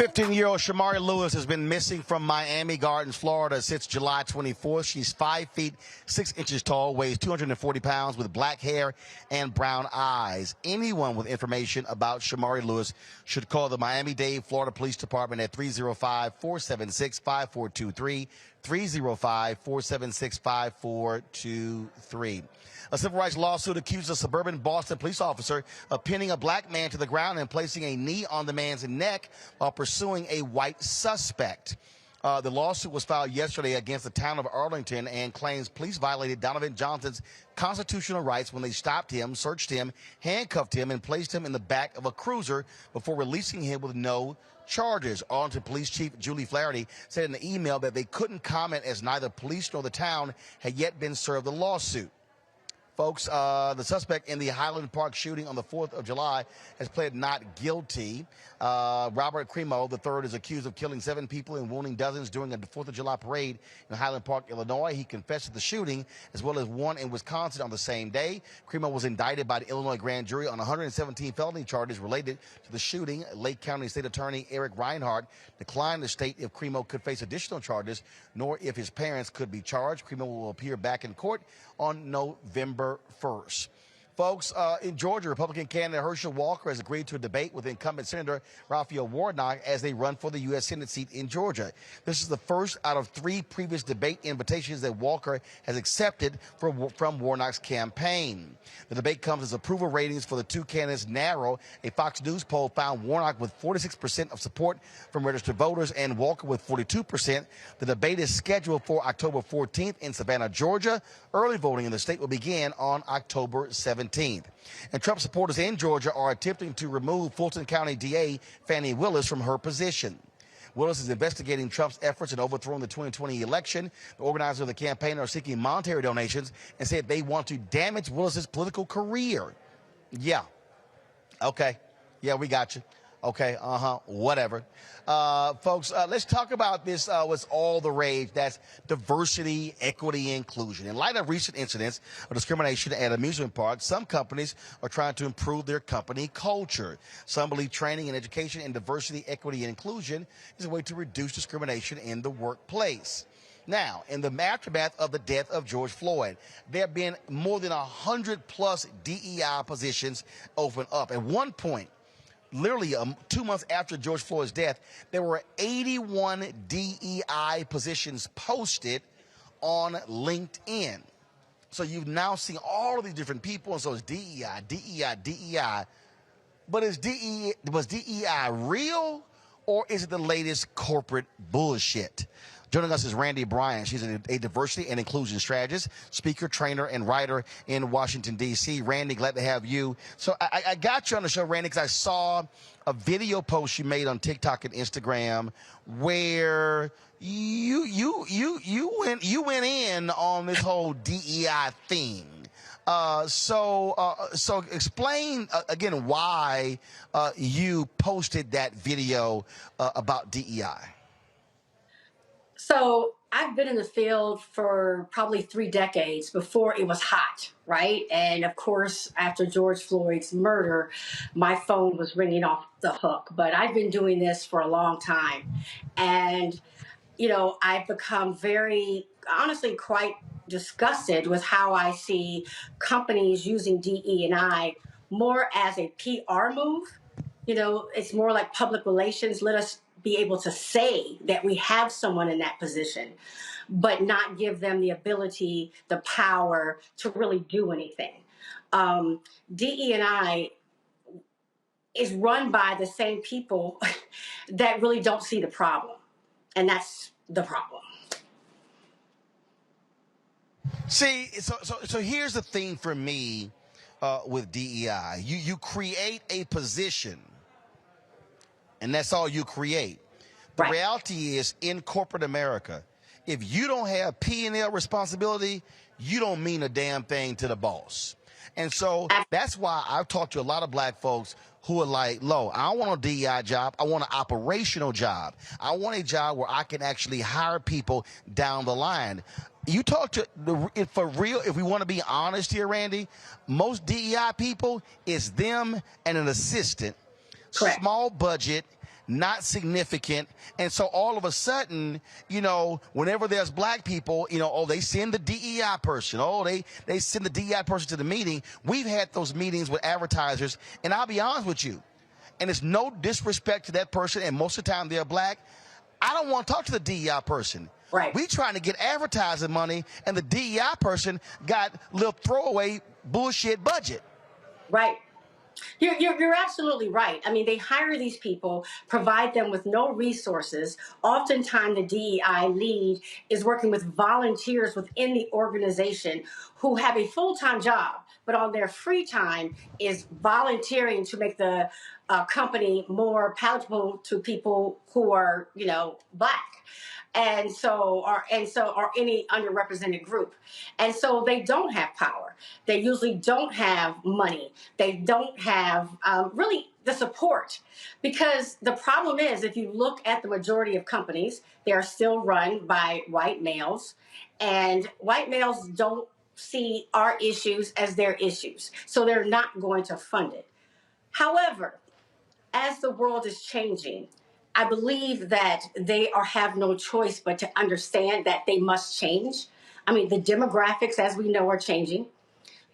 15-year-old Shamari Lewis has been missing from Miami Gardens, Florida since July 24th. She's 5 feet 6 inches tall, weighs 240 pounds, with black hair and brown eyes. Anyone with information about Shamari Lewis should call the Miami-Dade, Florida Police Department at 305-476-5423, 305-476-5423. A civil rights lawsuit accuses a suburban Boston police officer of pinning a black man to the ground and placing a knee on the man's neck while pursuing a white suspect. The lawsuit was filed yesterday against the town of Arlington and claims police violated Donovan Johnson's constitutional rights when they stopped him, searched him, handcuffed him, and placed him in the back of a cruiser before releasing him with no charges. Arlington Police Chief Julie Flaherty said in the email that they couldn't comment as neither police nor the town had yet been served the lawsuit. Folks, the suspect in the Highland Park shooting on the 4th of July has pled not guilty. Robert Cremo III is accused of killing 7 people and wounding dozens during a 4th of July parade in Highland Park, Illinois. He confessed to the shooting, as well as one in Wisconsin on the same day. Cremo was indicted by the Illinois grand jury on 117 felony charges related to the shooting. Lake County State Attorney Eric Reinhardt declined to state if Cremo could face additional charges, nor if his parents could be charged. Cremo will appear back in court on November 1st. Folks, in Georgia, Republican candidate Herschel Walker has agreed to a debate with incumbent Senator Raphael Warnock as they run for the U.S. Senate seat in Georgia. This is the first out of 3 previous debate invitations that Walker has accepted from Warnock's campaign. The debate comes as approval ratings for the 2 candidates narrow. A Fox News poll found Warnock with 46% of support from registered voters and Walker with 42%. The debate is scheduled for October 14th in Savannah, Georgia. Early voting in the state will begin on October 17th. And Trump supporters in Georgia are attempting to remove Fulton County DA Fani Willis from her position. Willis is investigating Trump's efforts in overthrowing the 2020 election. The organizers of the campaign are seeking monetary donations and said they want to damage Willis's political career. Yeah. Okay. Yeah, we got you. Okay, whatever. Folks, let's talk about this, what's all the rage. That's diversity, equity, inclusion. In light of recent incidents of discrimination at amusement parks, some companies are trying to improve their company culture. Some believe training and education in diversity, equity, and inclusion is a way to reduce discrimination in the workplace. Now, in the aftermath of the death of George Floyd, there have been more than 100+ DEI positions open up. At one point, literally 2 months after George Floyd's death, there were 81 DEI positions posted on LinkedIn. So you've now seen all of these different people, and so it's DEI, DEI, DEI. But was DEI real, or is it the latest corporate bullshit? Joining us is Randy Bryan. She's a diversity and inclusion strategist, speaker, trainer, and writer in Washington, D.C. Randy, glad to have you. So I got you on the show, Randy, because I saw a video post you made on TikTok and Instagram where you went in on this whole DEI theme. So explain again why you posted that video about DEI. So I've been in the field for probably 3 decades before it was hot, right? And of course, after George Floyd's murder, my phone was ringing off the hook. But I've been doing this for a long time. And, you know, I've become very, honestly, quite disgusted with how I see companies using DE&I more as a PR move. You know, it's more like public relations. Let us be able to say that we have someone in that position, but not give them the ability, the power to really do anything. DE&I is run by the same people that really don't see the problem. And that's the problem. See, so here's the thing for me with DEI. You create a position, and that's all you create. The reality is, in corporate America, if you don't have P&L responsibility, you don't mean a damn thing to the boss. And so that's why I've talked to a lot of black folks who are like, "Lo, I don't want a DEI job. I want an operational job. I want a job where I can actually hire people down the line." You talk to, for real, if we want to be honest here, Randy, most DEI people is them and an assistant, small budget, not significant. And so all of a sudden, whenever there's black people, they send the DEI person. They send the DEI person to the meeting. We've had those meetings with advertisers, and I'll be honest with you, and it's no disrespect to that person, and most of the time they're black, I don't want to talk to the DEI person. Right. We trying to get advertising money, and the DEI person got a little throwaway bullshit budget. Right. You're absolutely right. I mean, they hire these people, provide them with no resources. Oftentimes, the DEI lead is working with volunteers within the organization who have a full-time job, but on their free time is volunteering to make the company more palatable to people who are, black. And so are any underrepresented group. And so they don't have power. They usually don't have money. They don't have really the support, because the problem is, if you look at the majority of companies, they are still run by white males, and white males don't see our issues as their issues. So they're not going to fund it. However, as the world is changing, I believe that they have no choice but to understand that they must change. I mean, the demographics, as we know, are changing.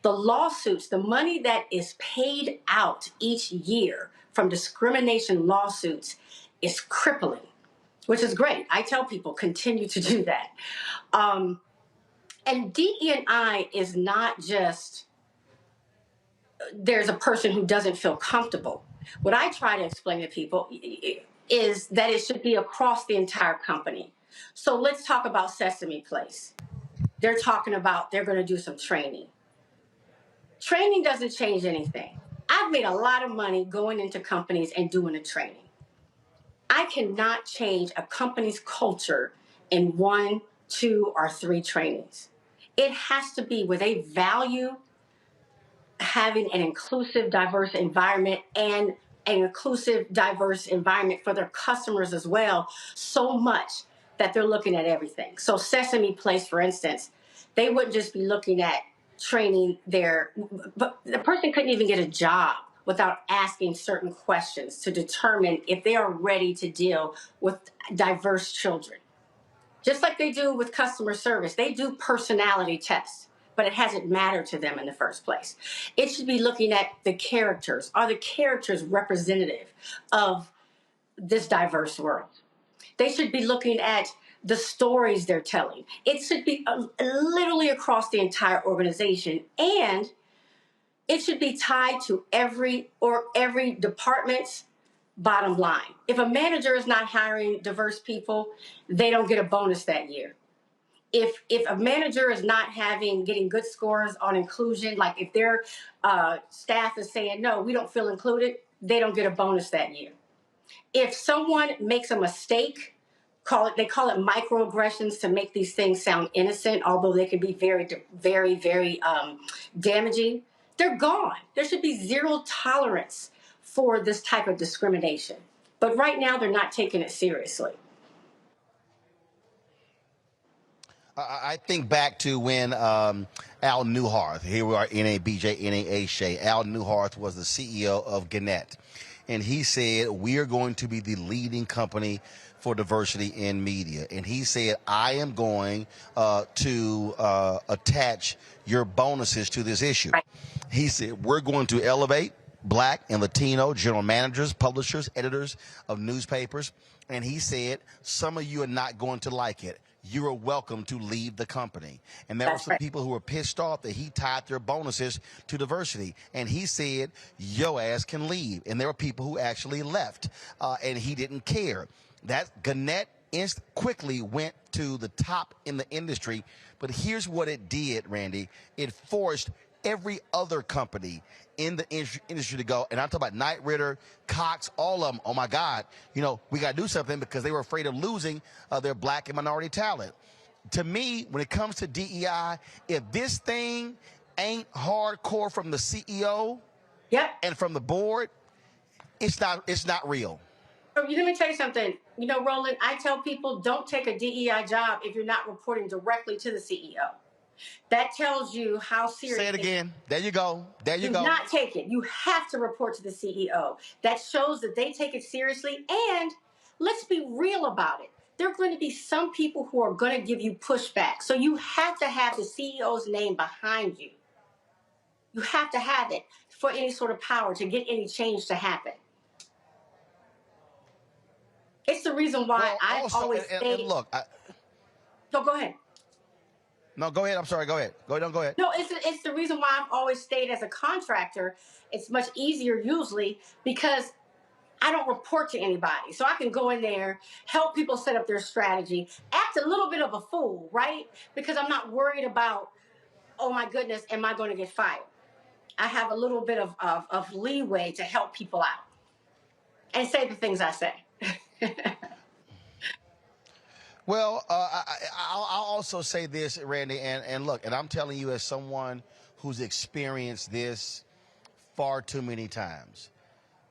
The lawsuits, the money that is paid out each year from discrimination lawsuits is crippling, which is great. I tell people, continue to do that. And DE&I is not just, there's a person who doesn't feel comfortable. What I try to explain to people is that it should be across the entire company. So let's talk about Sesame Place. They're talking about they're going to do some training. Training doesn't change anything. I've made a lot of money going into companies and doing a training. I cannot change a company's culture in 1, 2, or 3 trainings. It has to be where they value having an inclusive, diverse environment, and an inclusive, diverse environment for their customers as well, so much that they're looking at everything. So Sesame Place, for instance, they wouldn't just be looking at training but the person couldn't even get a job without asking certain questions to determine if they are ready to deal with diverse children. Just like they do with customer service, they do personality tests, but it hasn't mattered to them in the first place. It should be looking at the characters. Are the characters representative of this diverse world? They should be looking at the stories they're telling. It should be literally across the entire organization, and it should be tied to every department's bottom line. If a manager is not hiring diverse people, they don't get a bonus that year. If a manager is not getting good scores on inclusion, like if their staff is saying, no, we don't feel included, they don't get a bonus that year. If someone makes a mistake, they call it microaggressions to make these things sound innocent, although they can be very, very, very damaging, they're gone. There should be zero tolerance for this type of discrimination. But right now, they're not taking it seriously. I think back to when Al Newharth, here we are, NABJ, NAHJ, Al Newharth was the CEO of Gannett. And he said, we are going to be the leading company for diversity in media. And he said, I am going to attach your bonuses to this issue. Right. He said, we're going to elevate Black and Latino general managers, publishers, editors of newspapers. And he said, some of you are not going to like it. You are welcome to leave the company. And there were some people who were pissed off that he tied their bonuses to diversity. And he said, your ass can leave. And there were people who actually left, and he didn't care. That Gannett quickly went to the top in the industry. But here's what it did, Randy. It forced every other company in the industry to go. And I'm talking about Knight Ridder, Cox, all of them. Oh, my God. We got to do something because they were afraid of losing their Black and minority talent. To me, when it comes to DEI, if this thing ain't hardcore from the CEO and from the board, it's not real. Let me tell you something. Roland, I tell people don't take a DEI job if you're not reporting directly to the CEO. That tells you how serious. Say it again. There you go. There you go. Do not take it. You have to report to the CEO. That shows that they take it seriously. And let's be real about it. There are going to be some people who are going to give you pushback. So you have to have the CEO's name behind you. You have to have it for any sort of power to get any change to happen. It's the reason why I've always stayed. And look, No, go ahead. No, go ahead. I'm sorry. Go ahead. Go ahead. No, it's the reason why I've always stayed as a contractor. It's much easier usually because I don't report to anybody. So I can go in there, help people set up their strategy, act a little bit of a fool, right? Because I'm not worried about, oh my goodness, am I going to get fired? I have a little bit of leeway to help people out and say the things I say. Well, I'll also say this, Randy, and look, and I'm telling you as someone who's experienced this far too many times.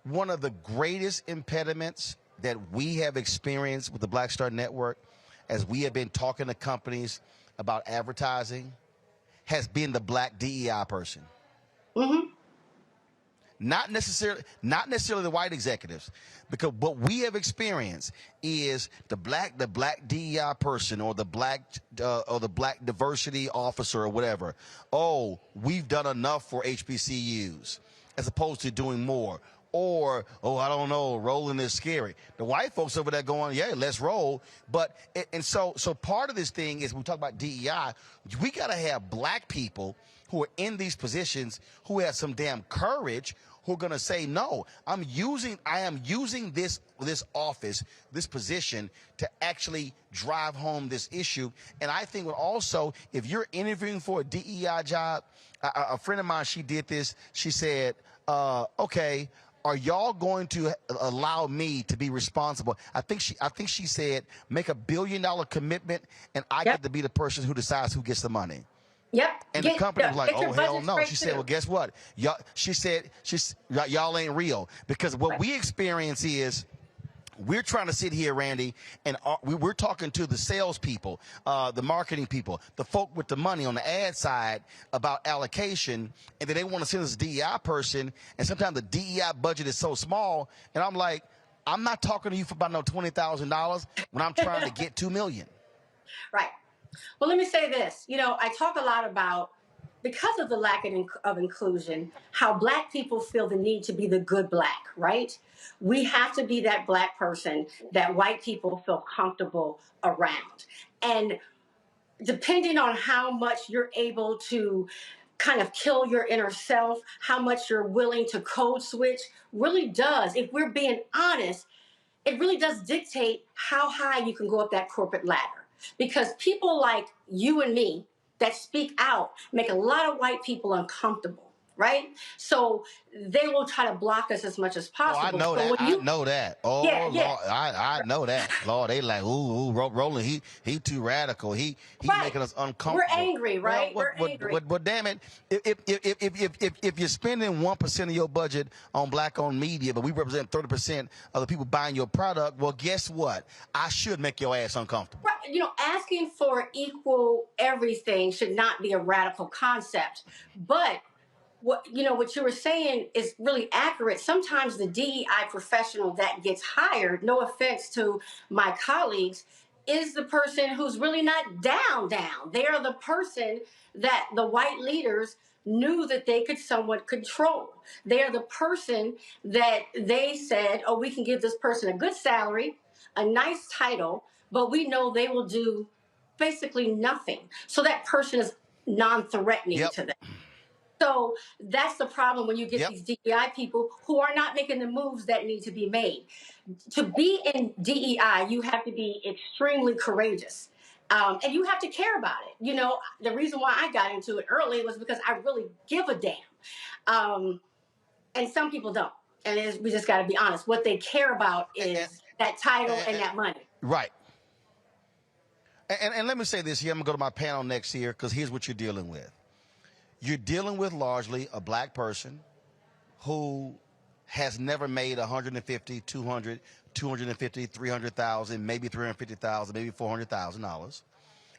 One of the greatest impediments that we have experienced with the Black Star Network as we have been talking to companies about advertising has been the black DEI person. Mm-hmm. Not necessarily the white executives, because what we have experienced is the black DEI person or the black diversity officer or whatever. Oh, we've done enough for HBCUs, as opposed to doing more. Or, oh, I don't know, Roland is scary. The white folks over there going, yeah, let's roll. But, and so part of this thing is, when we talk about DEI, we got to have black people who are in these positions who have some damn courage, who are going to say, no, I am using this office, this position, to actually drive home this issue. And I think also, if you're interviewing for a DEI job, a friend of mine, she did this. She said, okay, are y'all going to allow me to be responsible? I think she said, make $1 billion commitment, and I get to be the person who decides who gets the money. Yep. And the company was like, oh, hell no. She said, well, guess what? Y'all ain't real. Because what we experience is, we're trying to sit here, Randy, and we're talking to the salespeople, the marketing people, the folk with the money on the ad side about allocation, and then they want to send us a DEI person, and sometimes the DEI budget is so small, and I'm like, I'm not talking to you for about no $20,000 when I'm trying to get $2 million. Right. Well, let me say this. I talk a lot about, because of the lack of inclusion, how black people feel the need to be the good black, right? We have to be that black person that white people feel comfortable around. And depending on how much you're able to kind of kill your inner self, how much you're willing to code switch, really does, if we're being honest, it really does dictate how high you can go up that corporate ladder. Because people like you and me that speak out make a lot of white people uncomfortable, right? So they will try to block us as much as possible. Oh, I know that. I know that. Oh, yeah. Lord, I know that. Lord, they like, ooh, Roland, he too radical. He making us uncomfortable. We're angry, right? We're angry. But damn it, if you're spending 1% of your budget on black-owned media, but we represent 30% of the people buying your product, well, guess what? I should make your ass uncomfortable. Right. Asking for equal everything should not be a radical concept. But what you were saying is really accurate. Sometimes the DEI professional that gets hired, no offense to my colleagues, is the person who's really not down. They are the person that the white leaders knew that they could somewhat control. They are the person that they said, oh, we can give this person a good salary, a nice title, but we know they will do basically nothing. So that person is non-threatening to them. So that's the problem when you get these DEI people who are not making the moves that need to be made. To be in DEI, you have to be extremely courageous. And you have to care about it. The reason why I got into it early was because I really give a damn. And some people don't. And we just got to be honest. What they care about is that title and that money. Right. And let me say this here. I'm going to go to my panel next here, because here's what you're dealing with. You're dealing with largely a black person who has never made 150, 200, 250, 300,000, maybe 350,000, maybe $400,000.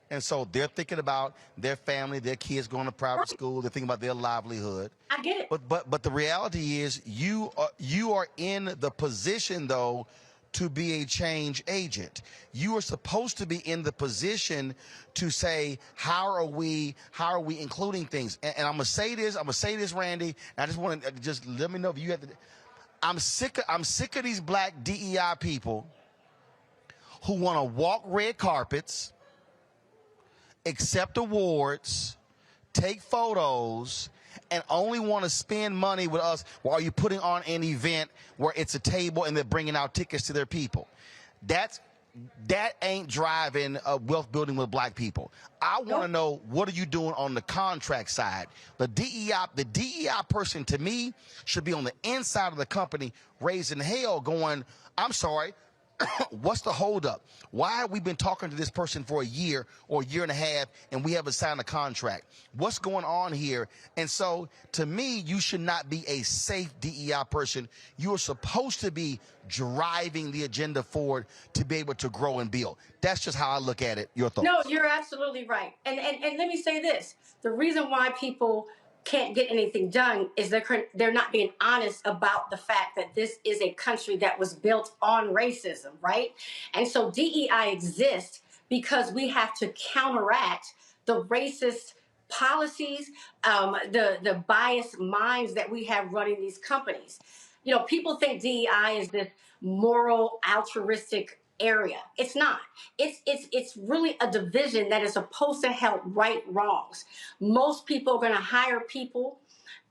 And so they're thinking about their family, their kids going to private school. They're thinking about their livelihood. I get it. But the reality is you are in the position, though, to be a change agent. You are supposed to be in the position to say, how are we including things? And I'm gonna say this, Randy. And I just want to just let me know if you have to. I'm sick of these black DEI people who want to walk red carpets, accept awards, take photos, and only want to spend money with us while you're putting on an event where it's a table and they're bringing out tickets to their people. That ain't driving wealth building with black people. I want to know, what are you doing on the contract side? The DEI person, to me, should be on the inside of the company raising hell going, I'm sorry, what's the holdup? Why have we been talking to this person for a year or a year and a half and we haven't signed a contract? What's going on here? And so, to me, you should not be a safe DEI person. You are supposed to be driving the agenda forward to be able to grow and build. That's just how I look at it. Your thoughts? No, you're absolutely right. And let me say this. The reason why people can't get anything done is they're not being honest about the fact that this is a country that was built on racism, right? And so DEI exists because we have to counteract the racist policies, the biased minds that we have running these companies. You know, people think DEI is this moral, altruistic area. It's not. It's really a division that is supposed to help right wrongs. Most people are going to hire people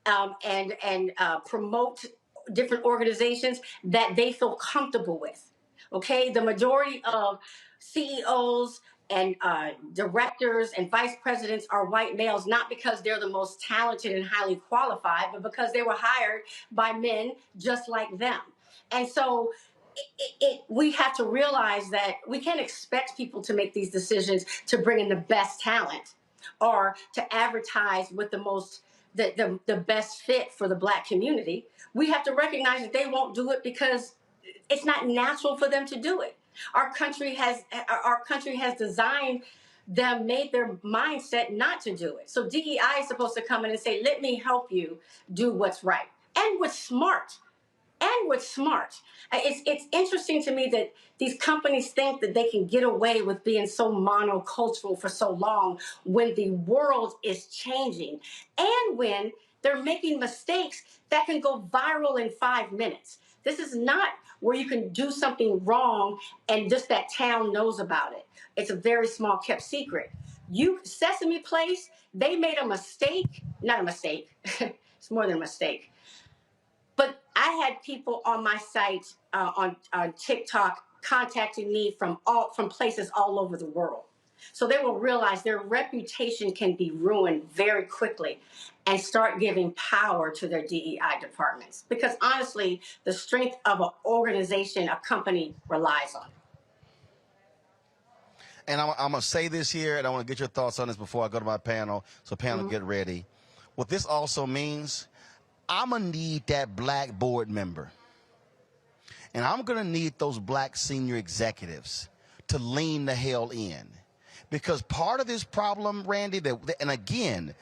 and promote different organizations that they feel comfortable with. Okay, the majority of CEOs and directors and vice presidents are white males, not because they're the most talented and highly qualified, but because they were hired by men just like them. And so we have to realize that we can't expect people to make these decisions to bring in the best talent or to advertise with the best fit for the black community. We have to recognize that they won't do it because it's not natural for them to do it. Our country has designed them, made their mindset not to do it. So DEI is supposed to come in and say, let me help you do what's right and what's smart. It's interesting to me that these companies think that they can get away with being so monocultural for so long when the world is changing and when they're making mistakes that can go viral in 5 minutes. This is not where you can do something wrong and just that town knows about it. It's a very small kept secret. Sesame Place, they made a mistake, not a mistake, it's more than a mistake. But I had people on my site on TikTok contacting me from places all over the world. So they will realize their reputation can be ruined very quickly and start giving power to their DEI departments. Because honestly, the strength of an organization, a company relies on. And I'm going to say this here, and I want to get your thoughts on this before I go to my panel. So panel, get ready. What this also means, I'm going to need that black board member. And I'm going to need those black senior executives to lean the hell in. Because part of this problem, Randy, and again,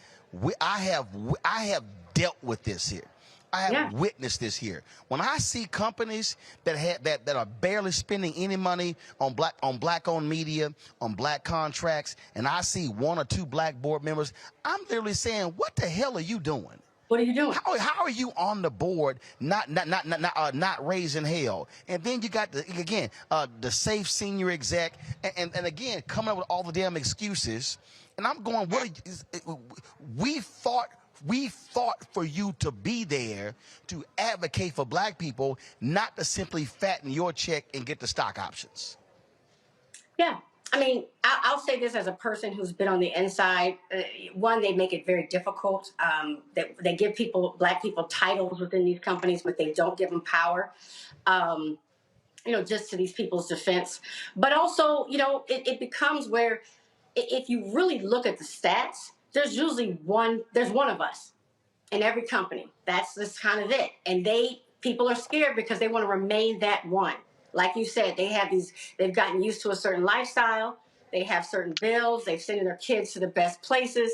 I have dealt with this here. I have witnessed this here. When I see companies that are barely spending any money on black-owned media, on black contracts, and I see 1 or 2 black board members, I'm literally saying, what the hell are you doing? What are you doing? How are you on the board not raising hell? And then you got the safe senior exec, and again coming up with all the damn excuses. And I'm going, we fought for you to be there to advocate for black people, not to simply fatten your check and get the stock options. Yeah. I mean, I'll say this as a person who's been on the inside. One, they make it very difficult. They give black people titles within these companies, but they don't give them power, just to these people's defense. But also, it becomes where if you really look at the stats, there's one of us in every company. That's just kind of it. And people are scared because they want to remain that one. Like you said, they've gotten used to a certain lifestyle. They have certain bills. They're sending their kids to the best places,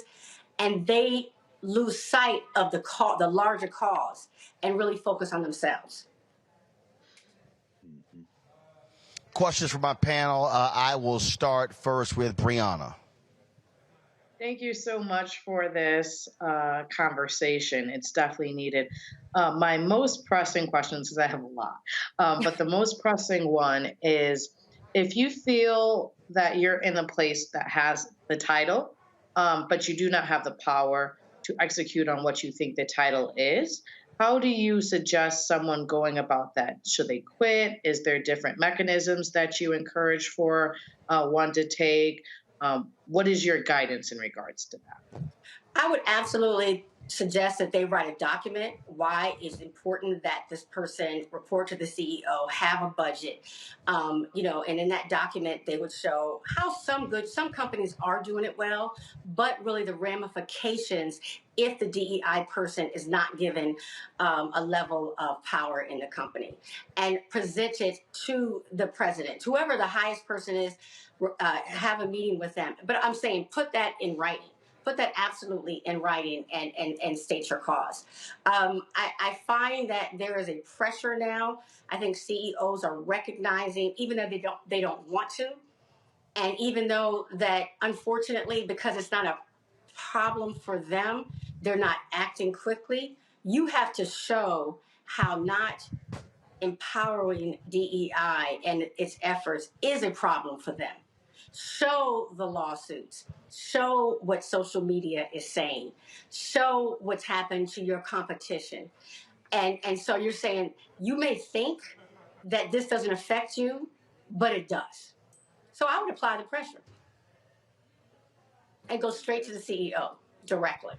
and they lose sight of the larger cause, and really focus on themselves. Questions from my panel. I will start first with Breonna. Thank you so much for this conversation. It's definitely needed. My most pressing questions, because I have a lot, but the most pressing one is, if you feel that you're in a place that has the title, but you do not have the power to execute on what you think the title is, how do you suggest someone going about that? Should they quit? Is there different mechanisms that you encourage for one to take? What is your guidance in regards to that? I would absolutely suggest that they write a document why it's important that this person report to the CEO, have a budget, and in that document they would show how some companies are doing it well, but really the ramifications if the DEI person is not given a level of power in the company, and present it to the president, whoever the highest person is, have a meeting with them. But I'm saying put that in writing. Put that absolutely in writing and state your cause. I find that there is a pressure now. I think CEOs are recognizing, even though they don't want to, and even though that unfortunately, because it's not a problem for them, they're not acting quickly. You have to show how not empowering DEI and its efforts is a problem for them. Show the lawsuits. Show what social media is saying. Show what's happened to your competition. And so you're saying, you may think that this doesn't affect you, but it does. So I would apply the pressure and go straight to the CEO directly.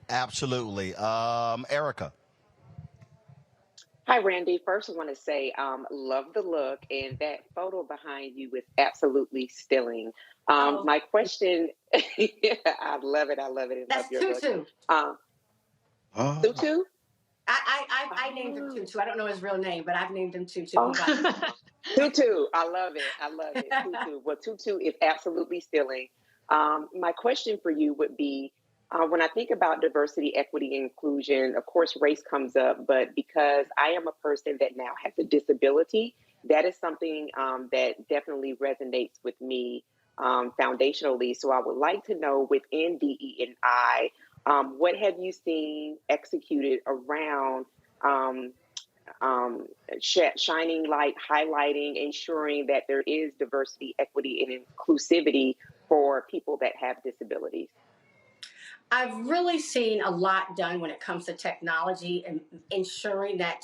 Absolutely. Erica. Hi, Randy. First, I want to say, love the look, and that photo behind you is absolutely stunning. My question, I love it. I love it. That's Tutu. Tutu? I named him Tutu. I don't know his real name, but I've named him Tutu. Tutu. I love it. I love it. Tutu. Well, Tutu is absolutely stunning. My question for you would be, when I think about diversity, equity, and inclusion, of course, race comes up, but because I am a person that now has a disability, that is something that definitely resonates with me foundationally. So I would like to know, within DE&I, what have you seen executed around shining light, highlighting, ensuring that there is diversity, equity, and inclusivity for people that have disabilities? I've really seen a lot done when it comes to technology and ensuring that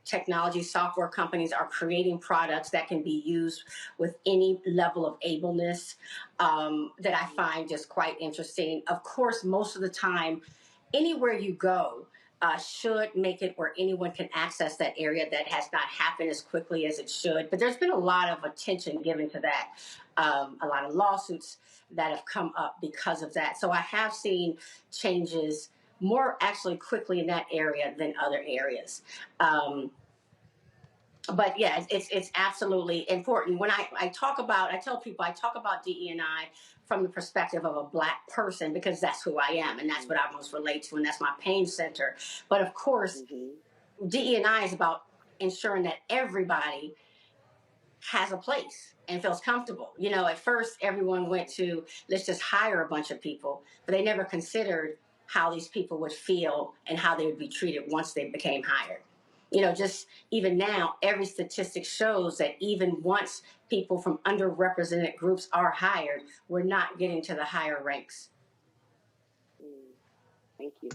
technology software companies are creating products that can be used with any level of ableness, that I find just quite interesting. Of course, most of the time, anywhere you go should make it where anyone can access that area. That has not happened as quickly as it should, but there's been a lot of attention given to that. A lot of lawsuits that have come up because of that. So I have seen changes more actually quickly in that area than other areas. But yeah, it's absolutely important. When I tell people I talk about DE&I from the perspective of a Black person, because that's who I am and that's what I most relate to, and that's my pain center. But of course, DE&I is about ensuring that everybody has a place and feels comfortable. At first everyone went to, let's just hire a bunch of people, but they never considered how these people would feel and how they would be treated once they became hired. Just even now, every statistic shows that even once people from underrepresented groups are hired, we're not getting to the higher ranks. Thank you.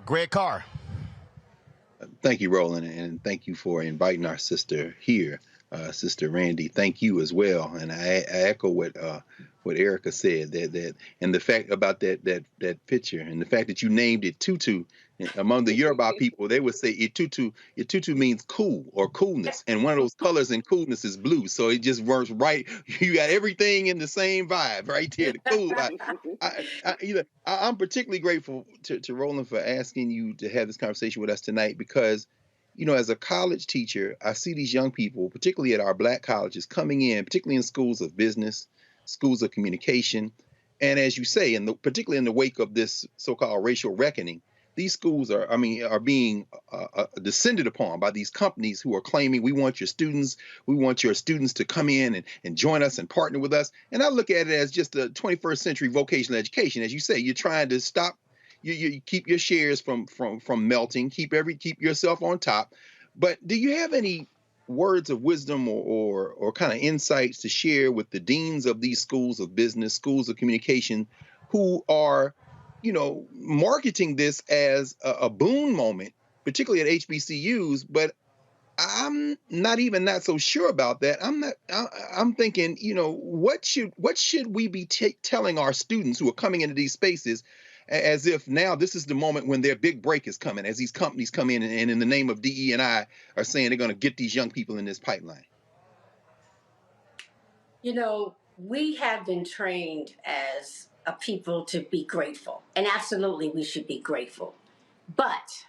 Greg Carr. Thank you, Roland, and thank you for inviting our sister here, Sister Randy. Thank you as well, and I echo what Erica said, that and the fact about that picture, and the fact that you named it Tutu. Among the Yoruba people, they would say Itutu. Itutu means cool or coolness, and one of those colors in coolness is blue. So it just works right. You got everything in the same vibe right there. The cool. I'm particularly grateful to Roland for asking you to have this conversation with us tonight, because as a college teacher, I see these young people, particularly at our Black colleges, coming in, particularly in schools of business, schools of communication. And as you say, particularly in the wake of this so-called racial reckoning, these schools are being descended upon by these companies who are claiming, we want your students to come in and join us and partner with us. And I look at it as just a 21st century vocational education. As you say, you're trying to stop, you keep your shares from melting, keep yourself on top. But do you have any words of wisdom or kind of insights to share with the deans of these schools of business, schools of communication, who are marketing this as a boon moment, particularly at HBCUs? But I'm not so sure about that. I'm thinking, what should we be telling our students who are coming into these spaces, as if now this is the moment when their big break is coming, as these companies come in and in the name of DE&I are saying they're going to get these young people in this pipeline? We have been trained as a people to be grateful, and absolutely we should be grateful. But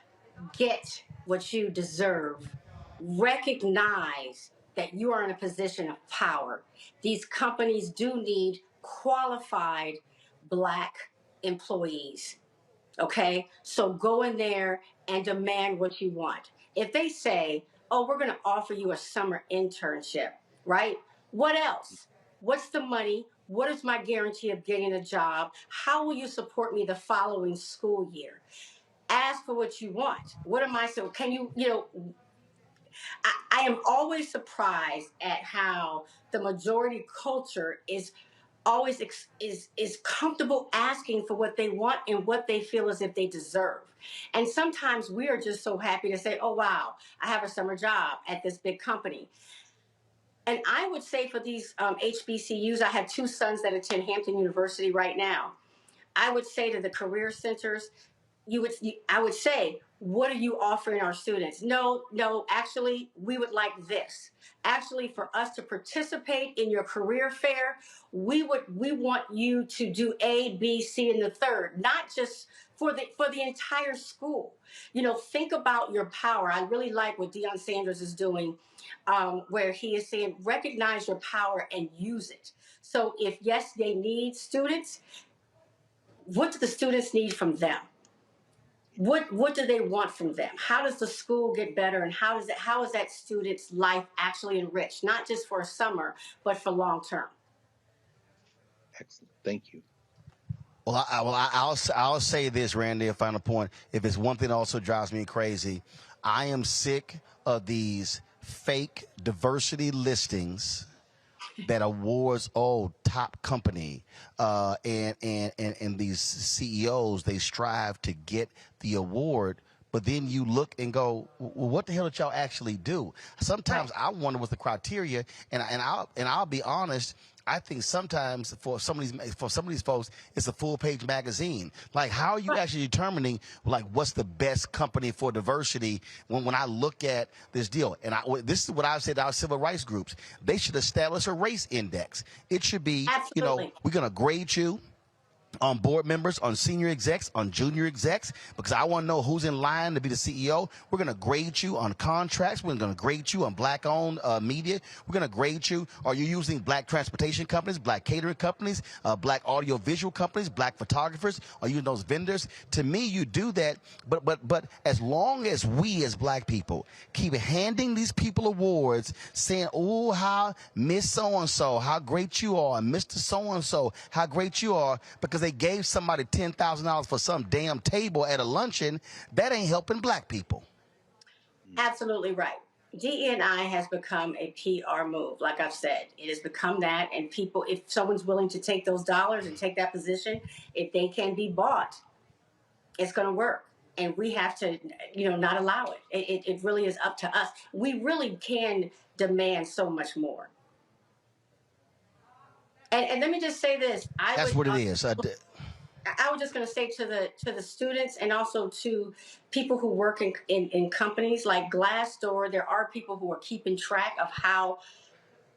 get what you deserve. Recognize that you are in a position of power. These companies do need qualified Black employees. Okay? So go in there and demand what you want. If they say, oh, we're going to offer you a summer internship, right? What else? What's the money? What is my guarantee of getting a job? How will you support me the following school year? Ask for what you want. What am I so? Can you, I am always surprised at how the majority culture is always is comfortable asking for what they want and what they feel as if they deserve. And sometimes we are just so happy to say, oh, wow, I have a summer job at this big company. And I would say for these HBCUs, I have two sons that attend Hampton University right now. I would say to the career centers, I would say, what are you offering our students? No, actually, we would like this. Actually, for us to participate in your career fair, we want you to do A, B, C, and the third, not just for the entire school. Think about your power. I really like what Deion Sanders is doing, where he is saying, recognize your power and use it. So if, yes, they need students, what do the students need from them? What do they want from them? How does the school get better, and how is that student's life actually enriched, not just for a summer, but for long term? Excellent. Thank you. Well, I'll say this, Randy, a final point. If it's one thing that also drives me crazy, I am sick of these fake diversity listings that awards top company and these CEOs, they strive to get the award, but then you look and go, well, what the hell did y'all actually do? Sometimes I wonder what's the criteria, and I'll be honest. I think sometimes for some of these folks, it's a full-page magazine. Like, how are you actually determining, like, what's the best company for diversity when I look at this deal? And this is what I've said to our civil rights groups. They should establish a race index. It should be, absolutely, we're going to grade you on board members, on senior execs, on junior execs, because I want to know who's in line to be the CEO. We're going to grade you on contracts. We're going to grade you on Black-owned media. We're going to grade you. Are you using Black transportation companies, Black catering companies, Black audiovisual companies, Black photographers? Are you those vendors? To me, you do that, but as long as we as Black people keep handing these people awards, saying, oh, how Miss So-and-so, how great you are, and Mr. So-and-so, how great you are, because they gave somebody $10,000 for some damn table at a luncheon, that ain't helping Black people. Absolutely right. DE&I has become a PR move. Like I've said, it has become that. And people, if someone's willing to take those dollars and take that position, if they can be bought, it's going to work. And we have to, not allow it. It really is up to us. We really can demand so much more. And let me just say this. That's what it is. I was just going to say to the students, and also to people who work in companies like Glassdoor, there are people who are keeping track of how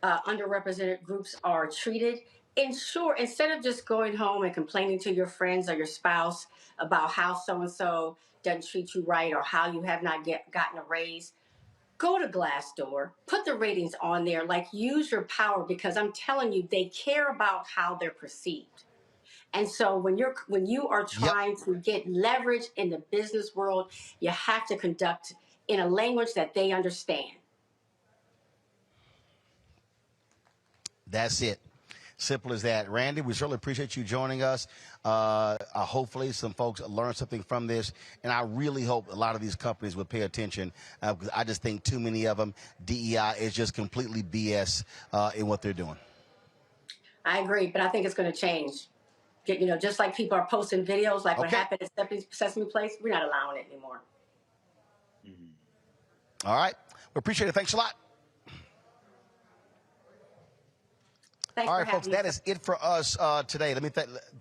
underrepresented groups are treated. Ensure, instead of just going home and complaining to your friends or your spouse about how so-and-so doesn't treat you right, or how you have not gotten a raise, Go to Glassdoor, put the ratings on there, like use your power, because I'm telling you, they care about how they're perceived. And so when you are trying to get leverage in the business world, you have to conduct in a language that they understand. That's it. Simple as that. Randy, we certainly appreciate you joining us. Hopefully some folks learn something from this, and I really hope a lot of these companies would pay attention, because I just think too many of them, DEI is just completely BS in what they're doing. I agree, but I think it's going to change. You know, just like people are posting videos like what happened at Sesame Place, we're not allowing it anymore. All right. We appreciate it. Thanks a lot. Thanks All right, folks, that is it for us today. Let me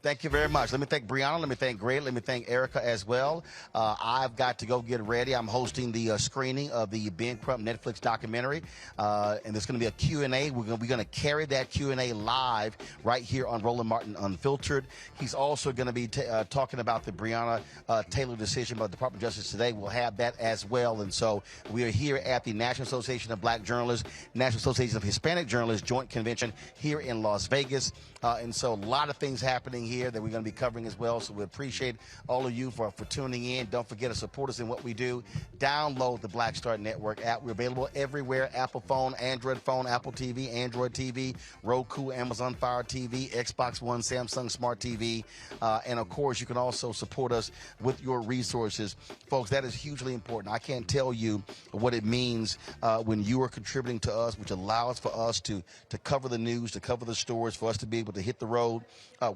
thank you very much. Let me thank Breonna. Let me thank Greg. Let me thank Erica as well. I've got to go get ready. I'm hosting the screening of the Ben Crump Netflix documentary, and there's going to be a Q&A. We're going to carry that Q&A live right here on Roland Martin Unfiltered. He's also going to be talking about the Breonna Taylor decision by the Department of Justice today. We'll have that as well. And so we are here at the National Association of Black Journalists, National Association of Hispanic Journalists Joint Convention here in Las Vegas. And so a lot of things happening here that we're going to be covering as well. So we appreciate all of you for tuning in. Don't forget to support us in what we do. Download the Black Star Network app. We're available everywhere: Apple phone, Android phone, Apple TV, Android TV, Roku, Amazon Fire TV, Xbox One, Samsung Smart TV. And of course, you can also support us with your resources. Folks, that is hugely important. I can't tell you what it means when you are contributing to us, which allows for us to cover the news, to cover the stories, for us to be able to hit the road.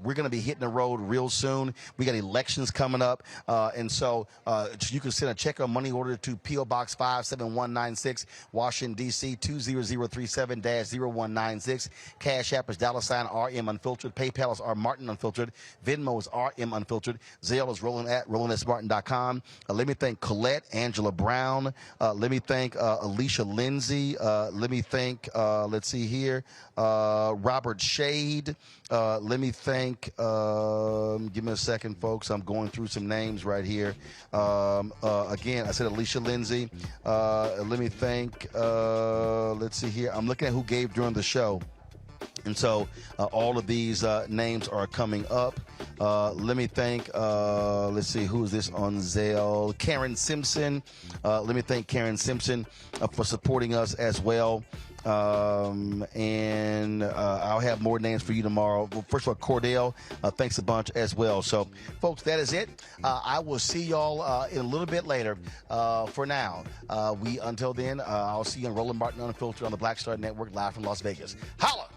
We're going to be hitting the road real soon. We got elections coming up. And so you can send a check or money order to P.O. Box 57196, Washington, D.C. 20037-0196. Cash App is $RM Unfiltered. PayPal is R Martin Unfiltered. Venmo is RM Unfiltered. Zelle is Roland at RolandSMartin.com. Let me thank Colette, Angela Brown. Let me thank Alicia Lindsay. Let me thank, let's see here, Robert Shade. Let me thank, give me a second, folks. I'm going through some names right here. Again, I said Alicia Lindsay. Let me thank, let's see here. I'm looking at who gave during the show. And so all of these names are coming up. Let me thank, let's see, who is this on Zelle? Karen Simpson. Let me thank Karen Simpson for supporting us as well. And I'll have more names for you tomorrow. Well, first of all, Cordell, thanks a bunch as well. So, folks, that is it. I will see y'all in a little bit later. For now, until then, I'll see you on Roland Martin Unfiltered on the Black Star Network, live from Las Vegas. Holla!